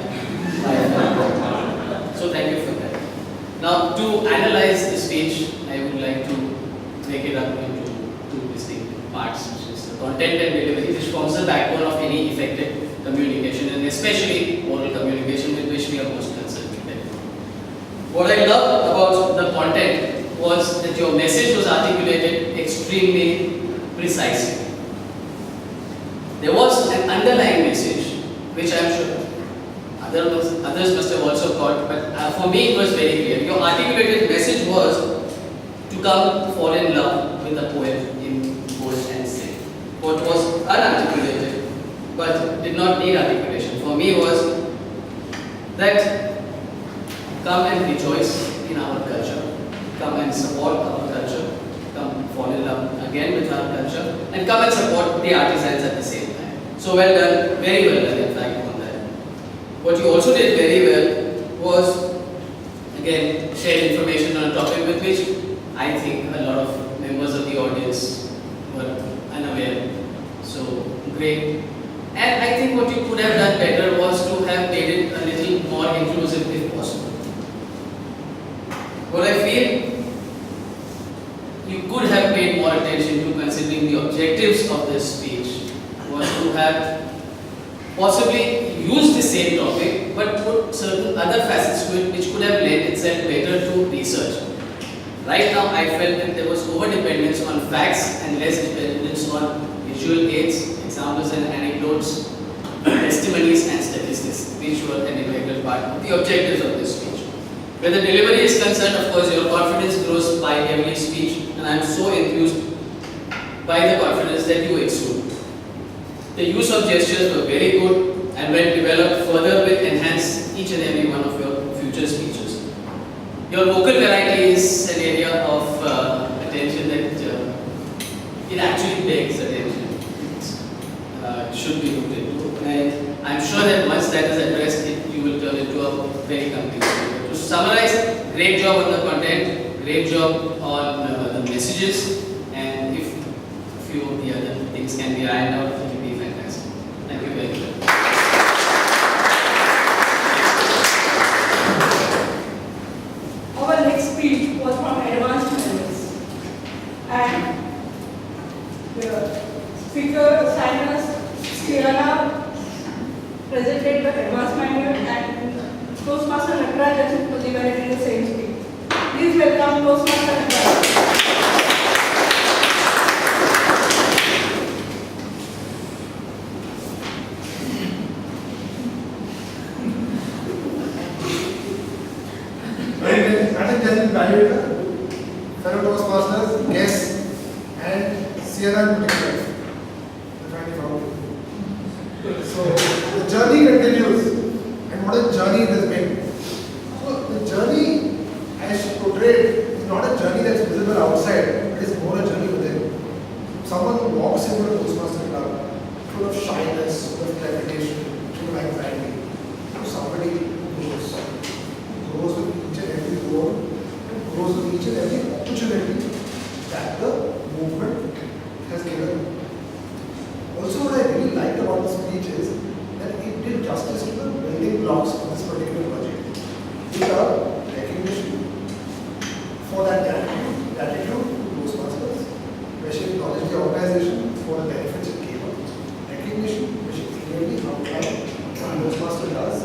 so thank you for that. Now, to analyze the speech, I would like to make it up into two distinct parts, which is the content and delivery, which forms the backbone of any effective communication, and especially oral communication, with which we are most concerned today. What I loved about the content was that your message was articulated extremely precisely. There was an underlying message, which I am sure others must have also caught, but for me it was very clear. Your articulated message was to come fall in love with the poem in bold and silk. What was unarticulated but did not need articulation for me was that come and rejoice in our culture, come and support our culture, come fall in love again with our culture, and come and support the artisans at the same time. So well done, very well done in fact on that. What you also did very well was, again, share information on a topic with which I think a lot of members of the audience were unaware. So great. And I think what you could have done better was to have made it a little more inclusive if possible. What I feel, you could have paid more attention to considering the objectives of this speech was to have possibly used the same topic but put certain other facets to it which could have lent itself better to research. Right now I felt that there was over-dependence on facts and less dependence on visual aids, examples and anecdotes, testimonies and statistics, which were an integral part of the objectives of this speech. Where the delivery is concerned, of course, your confidence grows by every speech, and I am so enthused by the confidence that you exude. The use of gestures were very good, and when developed further will enhance each and every one of your future speeches. Your vocal variety is an area of attention that it actually begs attention. It should be looked into, and I'm sure that once that is addressed, you will turn into a very complete speaker. To summarize, great job on the content, great job on the messages, and if a few of the other things can be ironed out, it will be fantastic. Thank you very much. Our next speech was from advanced levels, and the speaker Sinus Kirana presented the advanced manual, and Toastmaster Nagaraj was divided in the same speech. Please welcome Toastmaster Nagaraj. Fellow Toastmasters, guests, and CNR participants. So the journey continues, and what a journey it has been. So the journey, as she portrayed, justice to the building blocks of this particular project, which are recognition for that gratitude to Toastmasters, where she acknowledged the organization for the benefits it gave her, recognition which is clearly outlined what Toastmaster does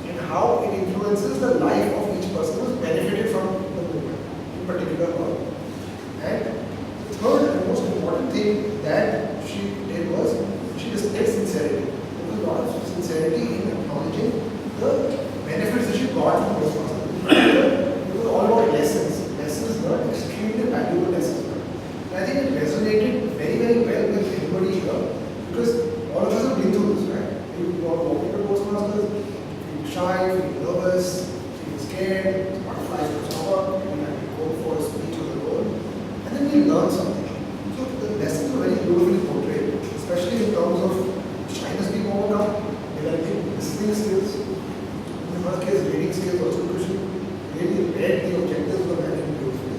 and how it influences the life of each person who has benefited from the movement in particular one. And the third and most important thing that she did was she displayed sincerity. There was a lot of sincerity in acknowledging the benefits that she got from Toastmasters. It was all about lessons learned, extremely valuable lessons learned. And I think it resonated very, very well with everybody here because all of us have been through this, right? You are walking to Toastmasters, feel shy, feel nervous, feel scared, butterflies in the stomach, you have to go for a speech or a role, and then we learn something. So the lessons are very beautifully portrayed, especially in terms of shyness being overcome, developing listening skills, in her case, reading skills also crucial. Really read the objectives of the management beautifully.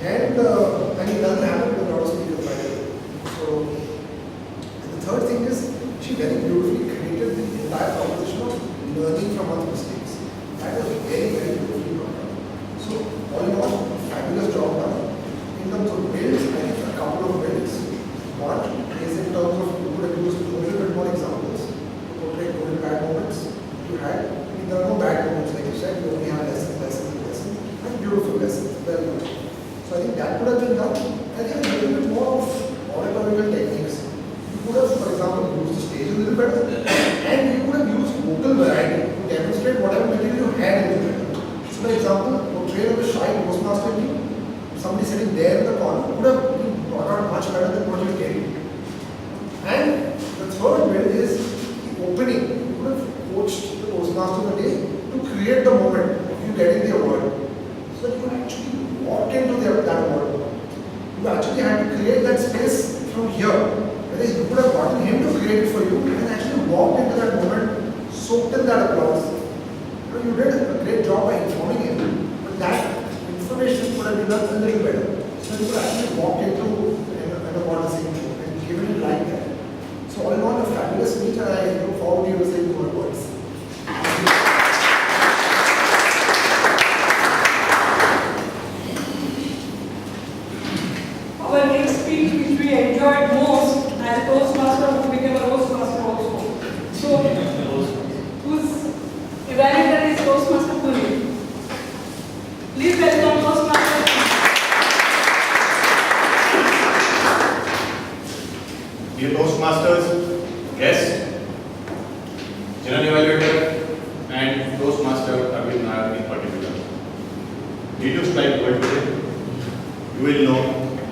And it doesn't happen with a lot of speakers, by the way. So, and the third thing is, she very beautifully created the entire proposition of learning from one's mistakes. That was very, very beautifully brought up. So, all in all, fabulous job done. In terms of builds, I think a couple of builds. One is in terms of, you could have used a little bit more examples to portray good and bad moments you had. There are no bad moments, like you said, you only have lessons, and beautiful lessons, well done. So I think that could have been done. I think a little bit more of oratorical techniques. You could have, for example, used the stage a little better, and you could have used vocal variety to demonstrate whatever material you had in the middle. So for example, portrayal of a shy Toastmaster in you, somebody sitting there in the corner, would have been brought out much better than what you're getting. And the third bit is the opening. You could have coached the Toastmaster of the day to create the moment of you getting the award. So that you actually walked into that award. You actually had to create that space from here. Whereas you could have gotten him to create it for you and actually walked into that moment, soaked in that applause. You did a great job by informing him, but that information could have been done a little better. So you could actually walk into an award and given it like that. So all in all, a fabulous speech, and I look forward to you listening to her words. Our next speech, which we enjoyed most, as a Toastmaster who became a Roastmaster also. So, whose evaluator is Toastmaster Puri. Please welcome Toastmaster. Dear Toastmasters, guests, General Evaluator, and Toastmaster Arvind Nair in particular. Did you strike gold today? You will know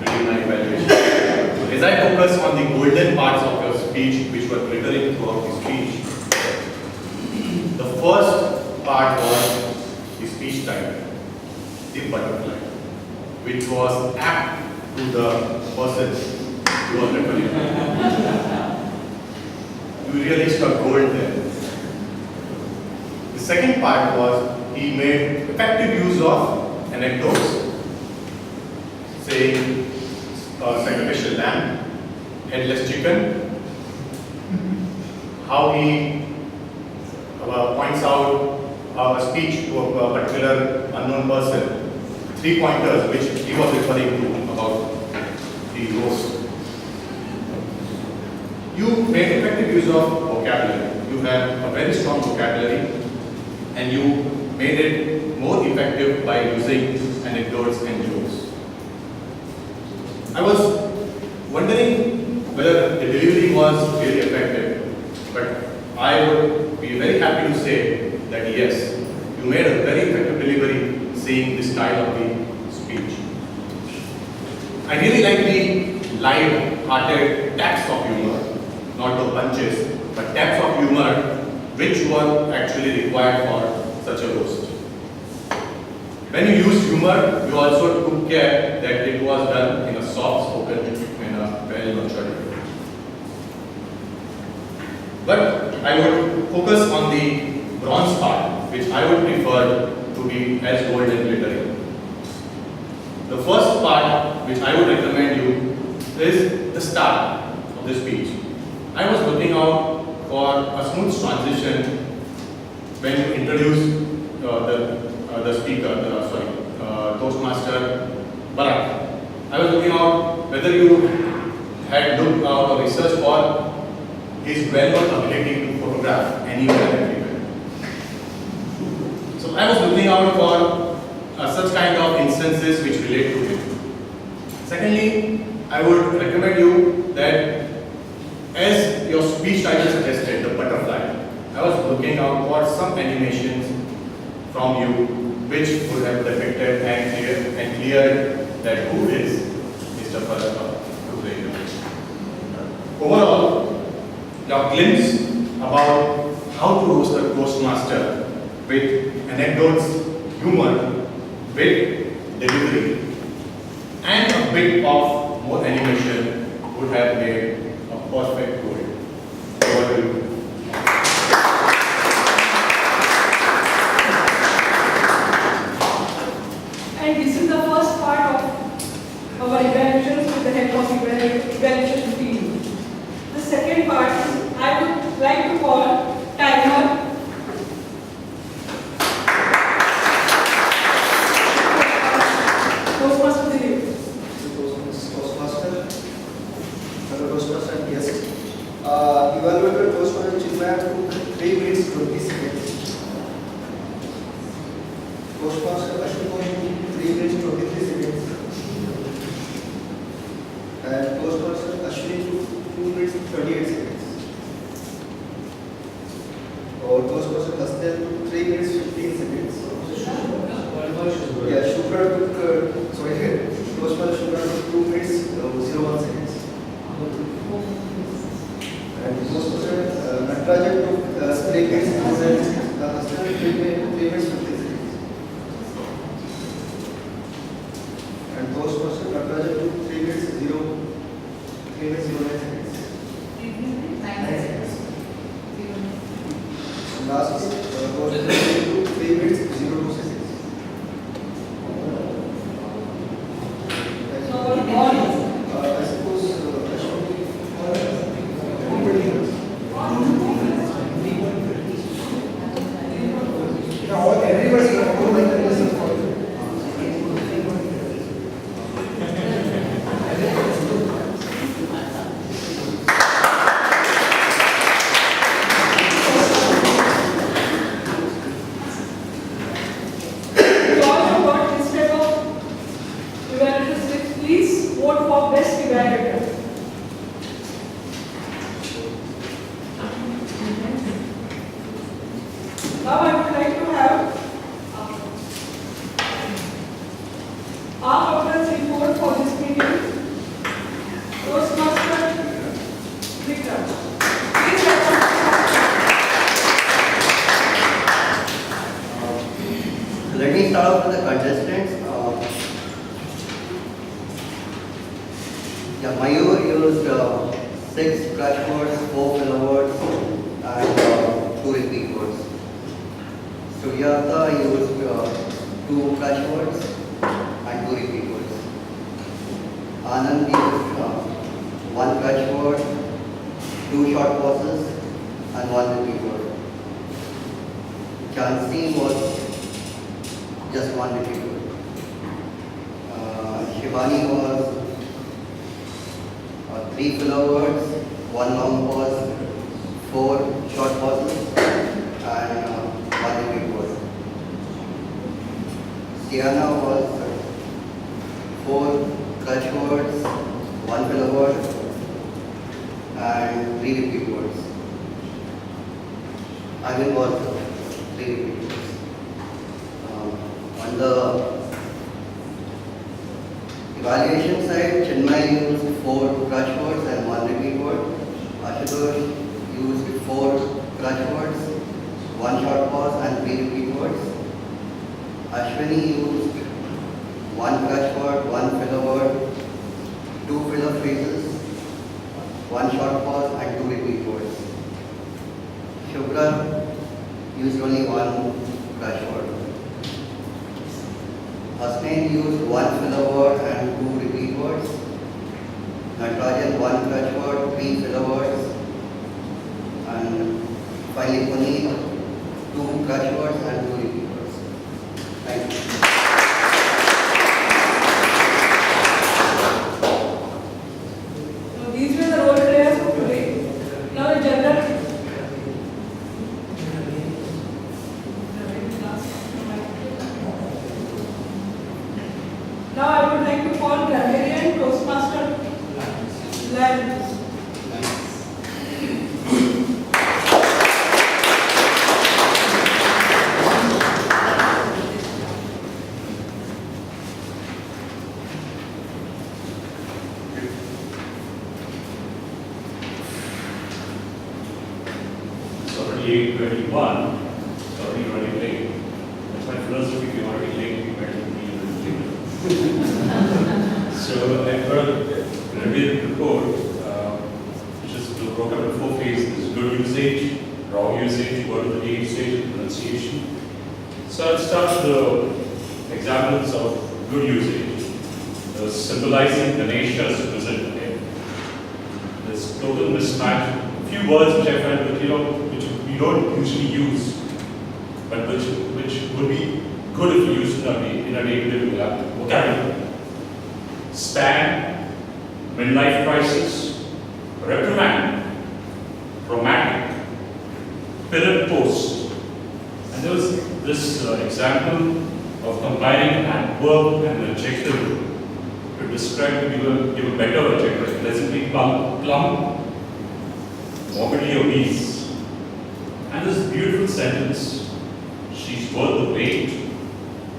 during my evaluation. As I focus on the golden parts of your speech, which were glittering throughout the speech, the first part was the speech title, the butterfly, which was apt to the person you are referring to. You really struck gold there. The second part was he made effective use of anecdotes, saying sacrificial lamb, headless chicken, how he points out a speech to a particular unknown person, 3 pointers which he was referring to about the roast. You made effective use of vocabulary. You have a very strong vocabulary and you made it more effective by using anecdotes and jokes. I was wondering whether the delivery was really effective, but I would be very happy to say that yes, you made a very effective delivery seeing the style of the speech. I really like the light-hearted taps of humor, not the punches, but taps of humor which were actually required for such a roast. When you used humor, you also took care that it was done in a soft-spoken and a well-nurtured way. But I would focus on the bronze part, which I would prefer to be as gold and glittering. The first part, which I would recommend you, is the start of the speech. I was looking out for a smooth transition when you introduce the speaker, Toastmaster Bharat. I was looking out whether you had looked out or researched for his well-known ability to photograph anywhere and everywhere. So I was looking out for such kind of instances which relate to him. Secondly, I would recommend you that as your speech title suggested, the butterfly, I was looking out for some animations from you which would have depicted and cleared that who is Mr. Bharat. Overall, your glimpse about how to roast a Toastmaster with anecdotes, humor, wit, delivery, and a bit of more animation would have made a perfect goal. Over to you. And this is the first part of our evaluations with the help of evaluation team. The second part, I would like to call timer. Toastmaster Dilip. Toastmaster. Hello, Toastmaster. Yes. Evaluator Toastmaster Chinmaya took 3 minutes 20 seconds. Toastmaster Ashwin 3 minutes 23 seconds. And Toastmaster Ashwin took 2 minutes 38 seconds. Or Toastmaster Hastel took 3 minutes 15 seconds. Yeah, Shukra took, Toastmaster Shukra took 2 minutes 01 seconds. And Toastmaster Natarajan took 3 minutes 3 minutes 50 seconds. And Toastmaster Natarajan took 3 minutes 09 seconds. 9 seconds. And last Toastmaster took 3 minutes 02 seconds. I suppose please vote for best evaluator. Now I would like to have our doctor's report for this meeting. Toastmaster Vikram. Please Let me start off with the contestants. Mayur used 6 scratch words, 4 filler words, and 2 repeat words. Suryata used 2 scratch words and 2 repeat words. Anand used 1 scratch word, 2 short pauses, and 1 repeat word. Chansi was just 1 repeat word. Shivani was 3 filler words, 1 long pause, 4 short pauses, and 1 repeat word. Sienna was 4 clutch words, 1 filler word, and 3 repeat words. Arvind was 3 repeat words. On the evaluation side, Chinmay used 4 clutch words and 1 repeat word. Ashutosh used 4 clutch words, 1 short pause and 3 repeat words. Ashwini used 1 clutch word, 1 filler word, 2 filler phrases, 1 short pause and 2 repeat words. Shukra used only 1 clutch word. Hasnain used 1 filler word and 2 repeat words. Natarajan 1 clutch word, 3 filler words, and Finally, Puneet, 2 crush words and 2 repeat words. Thank you. So these were the role players for today. Now the general. Now I would like to call grammarian Toastmaster Land. It's already 8:21. It's already running late. That's my philosophy. If you're already late, you better be a little later. So I've got a reviewed report, which is broken up in 4 phases: good usage, wrong usage, word of the day usage, and pronunciation. So I'll start with the examples of good usage. Symbolizing Ganesha's present day. There's total mismatch. A few words which I find that which we don't usually use, but which would be good if we used in our day-to-day vocabulary. Span, midlife crisis, reprimand, romantic, pillar post. And there was this example of combining an adverb and an adjective to describe, to give a better adjective, pleasantly plump, morbidly obese. And this beautiful sentence, she's worth the wait,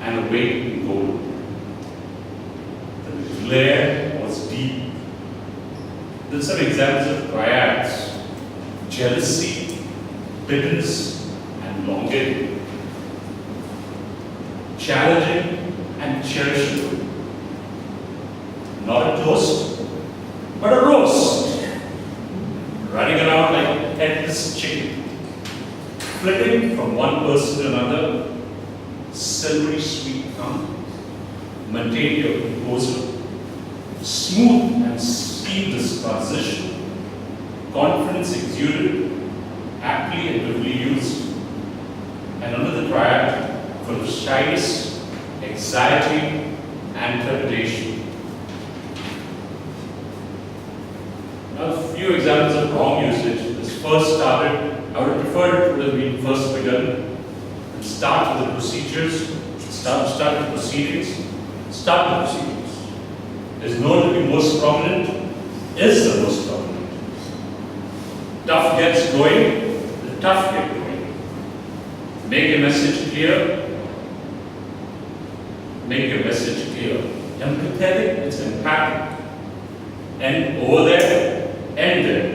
and a weight in gold. The glare was deep. There's some examples of triads: jealousy, bitterness, and longing. Challenging and cherishable. Not a toast, but a roast. Running around like a headless chicken. Flitting from one person to another. Silvery sweet tongue. Maintain your composure. Smooth and seamless transition. Confidence exuded. Aptly and vividly used. And another triad full of shyness, anxiety, and trepidation. Now, a few examples of wrong usage. This first started, I would have preferred it would have been first begun. And start with the procedures, start with proceedings, start with proceedings. Is known to be most prominent, is the most prominent. Tough gets going, the tough get going. Make a message clear. Make your message clear. Empathetic, it's empathic. And over there, end there.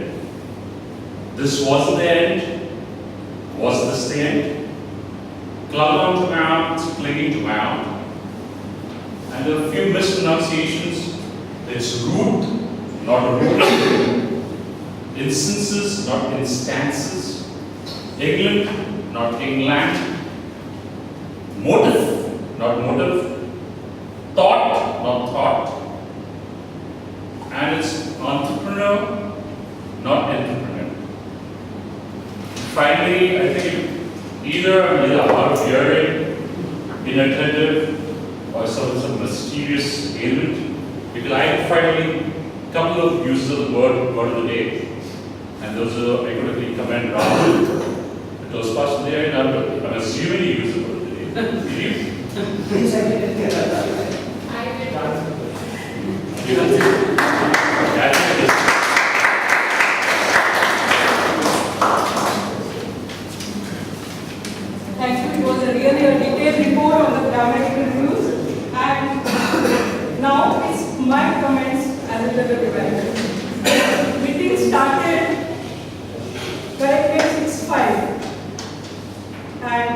This wasn't the end. Was this the end? Clung on to mount, clinging to mount. And a few mispronunciations. It's root, not root. Instances, not instances. England, not England. Motive, not motive. Thought, not thought. And it's entrepreneur, not entrepreneur. Finally, I think either hard of hearing, inattentive, or some mysterious ailment. Because I finally a couple of uses of the word of the day, and those are I could really commend Rahul, the Toastmaster there, and I'm assuming he used the word of the day. Did you? Thank you. It was really a detailed report on the grammatical rules. And now it's my comments as a level developer. Meeting started correctly at 6:05. And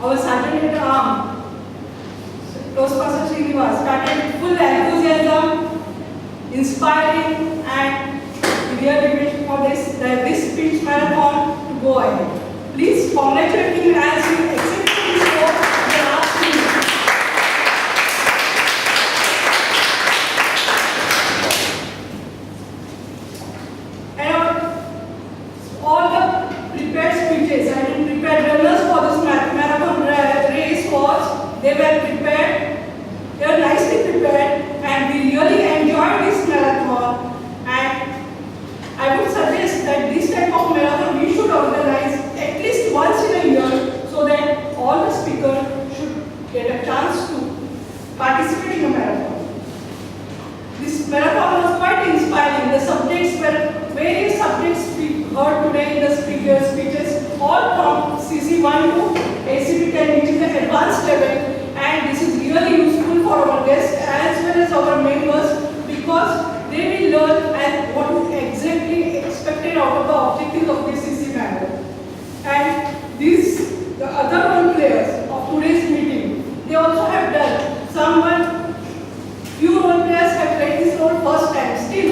our sergeant at arm, Toastmaster Srinivas, started with full enthusiasm, inspiring, and we really wish for this speech marathon to go ahead. Please congratulate him as he accepted his role in the last minute. And all the prepared speeches speeches, all from CC1 to ACP10, which is the advanced level. And this is really useful for our guests as well as our members, because they will learn and what is exactly expected out of the objectives of this CC manual. And the other role players of today's meeting, they also have done. Few role players have played this role first time. Still,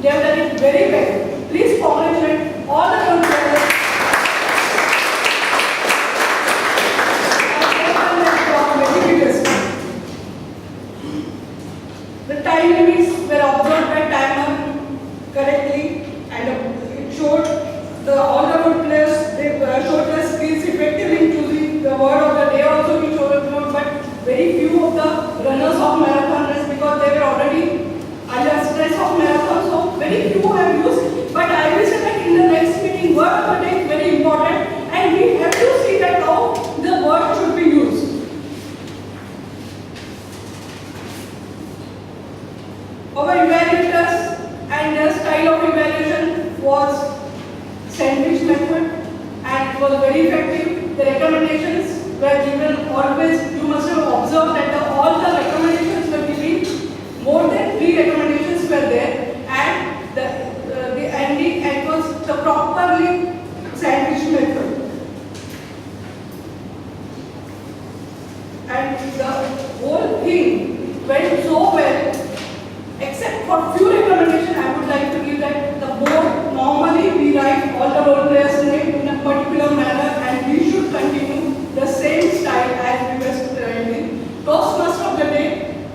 they have done it very well. Please congratulate all the role players. The time limits were observed by timer correctly, and it showed all the role players, they showed their skills effectively in choosing the word of the day. Also we showed, but very few of the runners of marathon race, because they were already under stress of marathon, so very few have used. But I will say that in the next meeting, word of the day is very important, and we have to see that how the word should be used. Our evaluators and their style of evaluation was sandwich method, and it was very effective. The recommendations were given always. You must have observed that all the recommendations were given. More than 3 recommendations were there, and it was the properly sandwich method. And the whole thing went so well. Except for few recommendations, I would like to give that the board, normally we write all the role players' name in a particular manner, and we should continue the same style as we were training. Toastmaster of the day,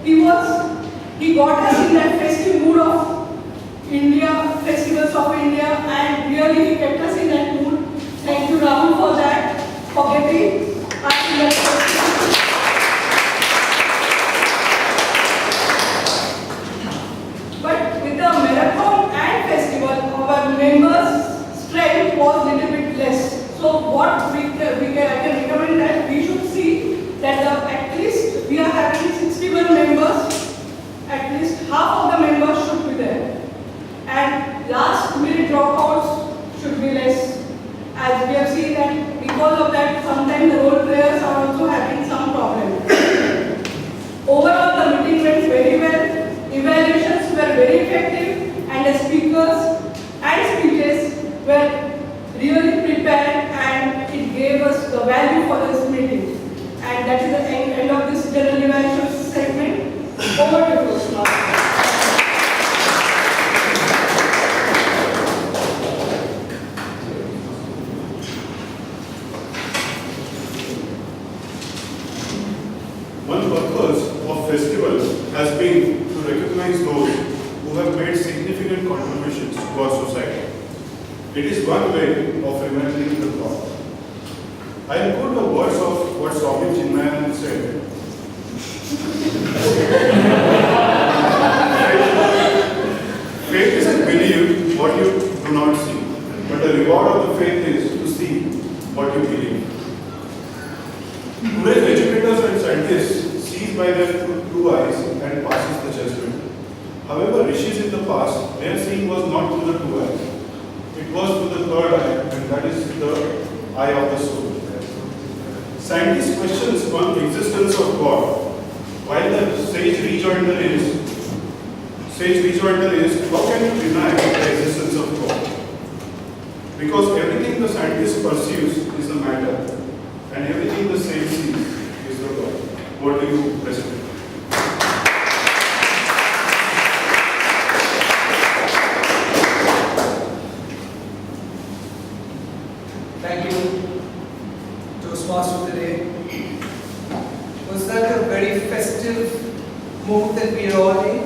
he got us in that festive mood of India, festivals of India, and really he kept us in that mood. Thank you, Rahul, for that, for getting us in that festival. But with the marathon and festival, our members' strength was little bit less. So what I can recommend that we should see that at least we are having 61 members, at least half of the members should be there. And last minute dropouts should be less. As we have seen that because of that, sometimes the role players are also having some problem. Overall, the meeting went very well. Evaluations were very effective, and the speakers and speeches were really prepared, and it gave us the value for this meeting. And that is the end of this general evaluation segment. Over to Toastmasters. One purpose of festival has been to recognize those who have made significant contributions to our society. It is one way of remembering the thought. I will quote the words of what Swami Chinmayanand said. Faith is to believe what you do not see, but the reward of the faith is to see what you believe. Today's educators and scientists sees by their two eyes and passes the judgment. However, rishis in the past, their seeing was not through the 2 eyes. It was through the 3rd eye, and that is the eye of the soul. Scientists questions on the existence of God, while the sage rejoinder is, how can you deny the existence of God? Because everything the scientist perceives is the matter, and everything the sage sees is the God. What do you, President? Thank you, Toastmaster of the day. Was that a very festive mood that we are all in?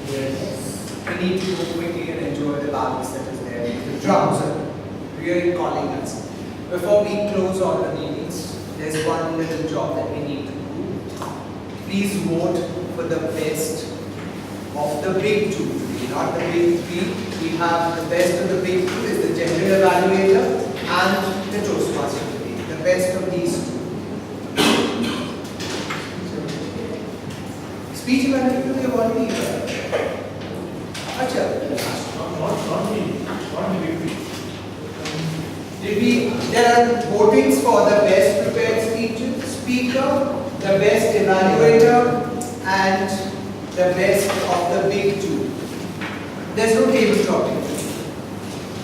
Yes. We need to go quickly and enjoy the balance that is there. The drums are really calling us. Before we close all the meetings, there's one little job that we need to do. Please vote for the best of the big two today, not the big three. We have the best of the big two is the general evaluator and the Toastmaster today. The best of these two. Speech evaluator we have already heard. Acha. Not the big three. Did There are votings for the best prepared speaker, the best evaluator, and the best of the big two. There's no table topic.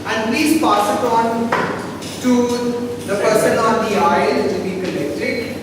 And please pass it on to the person on the aisle to be collected.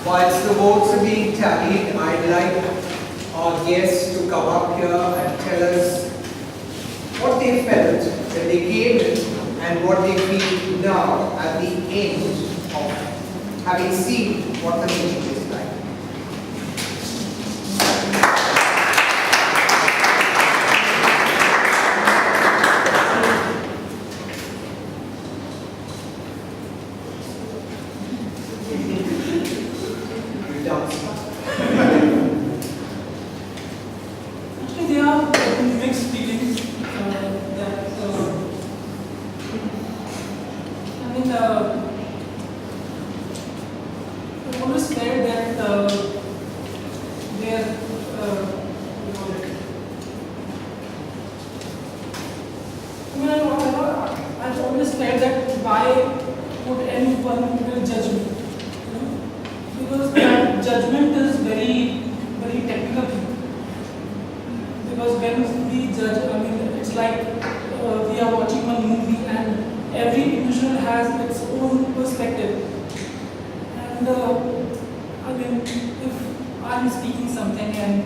Whilst the votes are being tallied, I'd like our guests to come up here and tell us what they felt when they came in and what they feel now at the end of having seen what the meeting is like. Actually, there are mixed feelings that I mean, I always felt that there, I've always felt that why would anyone judge me? You know? Because that judgment is very, very technical thing. Because when we judge, I mean, it's like we are watching one movie and every individual has its own perspective. And I mean, if I'm speaking something and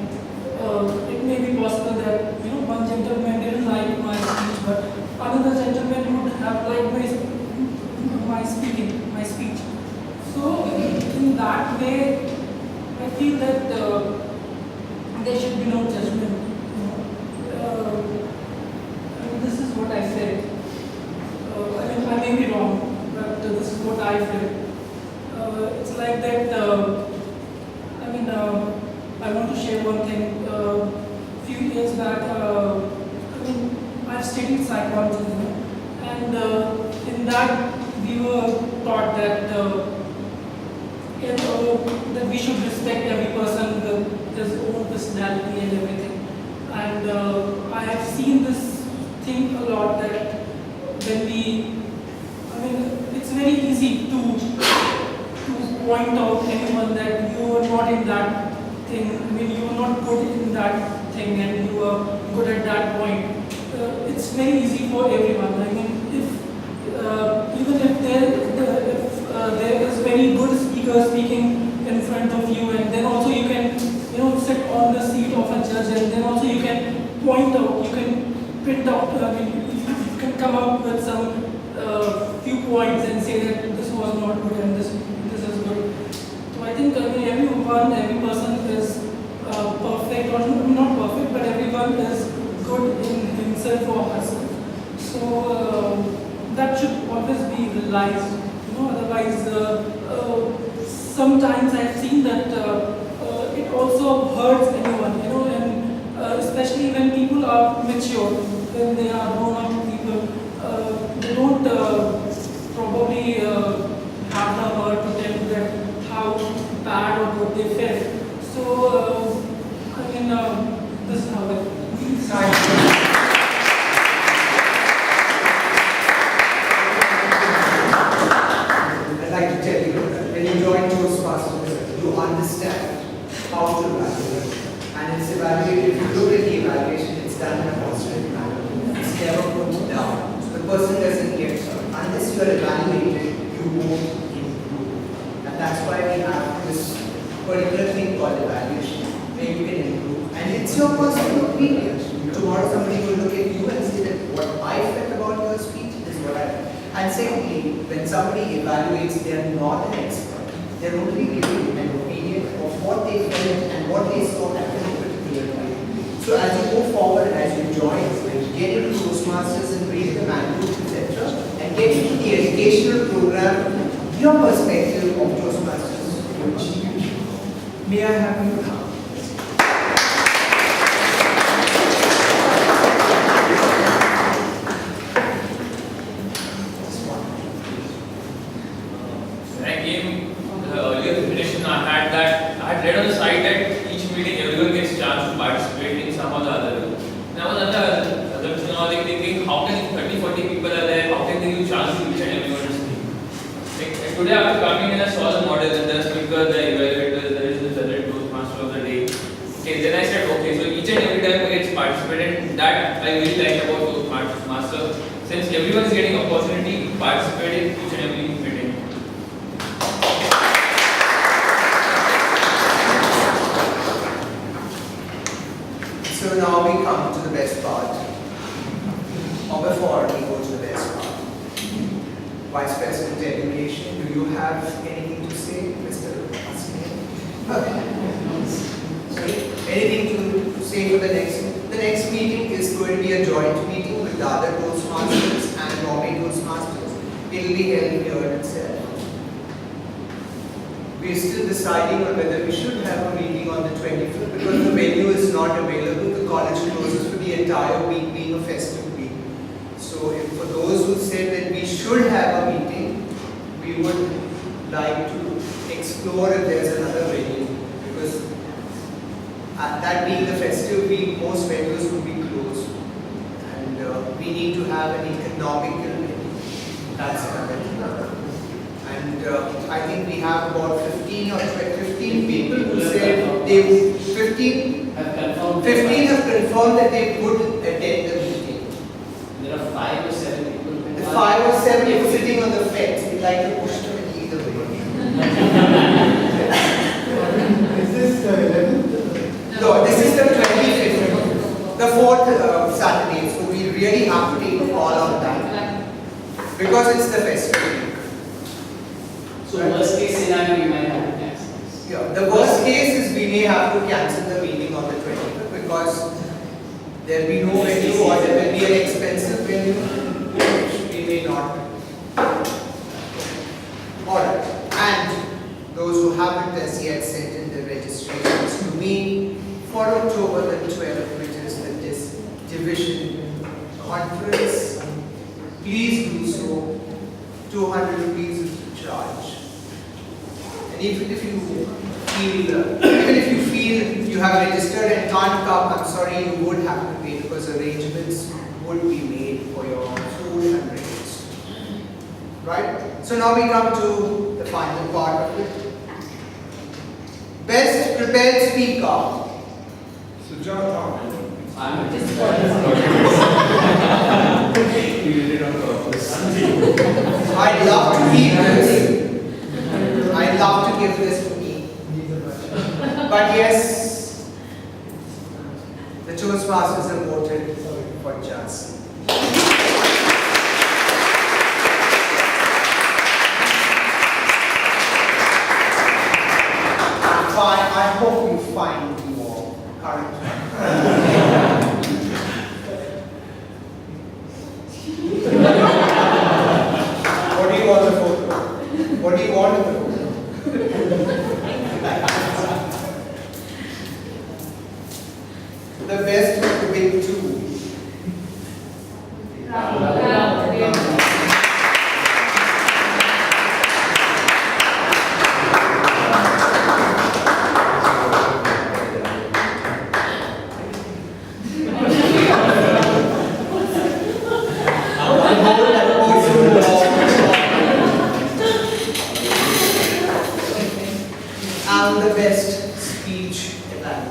it may be possible that, you know, one gentleman didn't like my speech, but another gentleman would have liked my speech. So in that way, I feel that there should be no judgment. This is what I said. I mean, I may be wrong, but this is what I feel. It's like that. I mean, I want to share one thing. Few years back, I mean, I've studied psychology, you know, and in that we were taught that that we should respect every person with his own personality and everything. And I have seen this thing a lot that when we, I mean, it's very easy to point out anyone that you are not in that thing. I mean, you are not good in that thing and you are good at that point. It's very easy for everyone. I mean, if even if there is very good speaker speaking in front of you, and then also you can, you know, sit on the seat of a judge, and then also you can point out, you can print out, I mean, you can come up with some few points and say that this was not good and this is good. So I think every person is perfect, or not perfect, but everyone is good in himself or herself. So that should always be realized. You know, otherwise, sometimes I've seen that it also hurts anyone. You know, and especially when people are mature, when they are grown-up people, they don't probably have the heart to tell you that how bad or good they felt. So I mean, this is how it. I'd like to tell you that when you join Toastmasters, you understand how to evaluate. And it's evaluated, if you look at the evaluation, it's done in a positive manner. It's never put down. So the person doesn't get hurt. Unless you are evaluated, you won't improve. And that's why we have this particular thing called evaluation, where you can improve. And it's your personal opinion. Tomorrow somebody will look at you and say that what I felt about your speech is what I felt. And secondly, when somebody evaluates, they are not an expert. They're only giving an opinion of what they felt and what they saw at a particular time. So as you go forward and as you join, get into Toastmasters and read the manuals, etc., and get into the educational program, your perspective of Toastmasters will change. May I have you now? When I came the earlier presentation, I had read on the site that each meeting everyone gets chance to participate in some or the other way. And I was thinking, how can 30-40 people are there, how can they give chance to each and everyone to speak? Like, today after coming in, I saw the model, and the speaker, the evaluators, there is the judge, Toastmaster of the day. Okay, then I said, okay, so each and every time we get participated, and that I really like about Toastmaster, since everyone is getting opportunity to participate in each and every meeting. So now we come to the best part. Or before we go to the best part. Vice President Education, do you have anything to say, Mr. Sorry? Anything to say for the next? The next meeting is going to be a joint meeting with the other Toastmasters and Bombay Toastmasters. It will be held here itself. We are still deciding on whether we should have a meeting on the 25th because the venue is not available. The college closes for the entire week, being a festive week. So for those who said that we should have a meeting, we would like to explore if there's another venue, because that being the festive week, most venues would be closed, and we need to have an economical venue. That's another thing. And I think we have about 15 or 15 people who said they 15 have confirmed that they would attend the meeting. There are 5 or 7 people. The 5 or 7 people sitting on the fence. We like to push them in either way. Is this 11th? No, this is the 25th, the 4th Saturday. So we really have to take a call on that because it's the festival. So worst case scenario, we might have to cancel. Yeah, the worst case is we may have to cancel the meeting on the 25th because there will be no venue or there will be an expensive venue which we may not. Alright, and those who haven't as yet sent in the registrations to me for October the 12th, which is the division conference, please do so. 200 rupees is the charge. And even if you feel you have registered and can't come, I'm sorry, you would have to pay because arrangements would be made for your food and drinks. Right? So now we come to the final part of it. Best prepared speaker. Sujata. I'm just I'd love to keep this. I'd love to give this to me. But yes, the Toastmasters have voted for Jansi. I hope you find more current. What do you want the photo? What do you want in the photo? The best of the big two. And the best speech ever.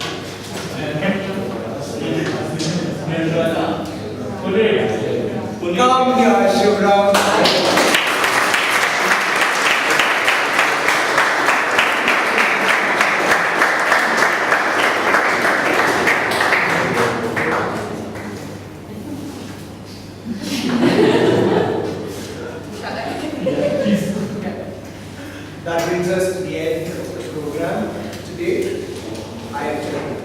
Come here, Shivram. That brings us to the end of the program today. I have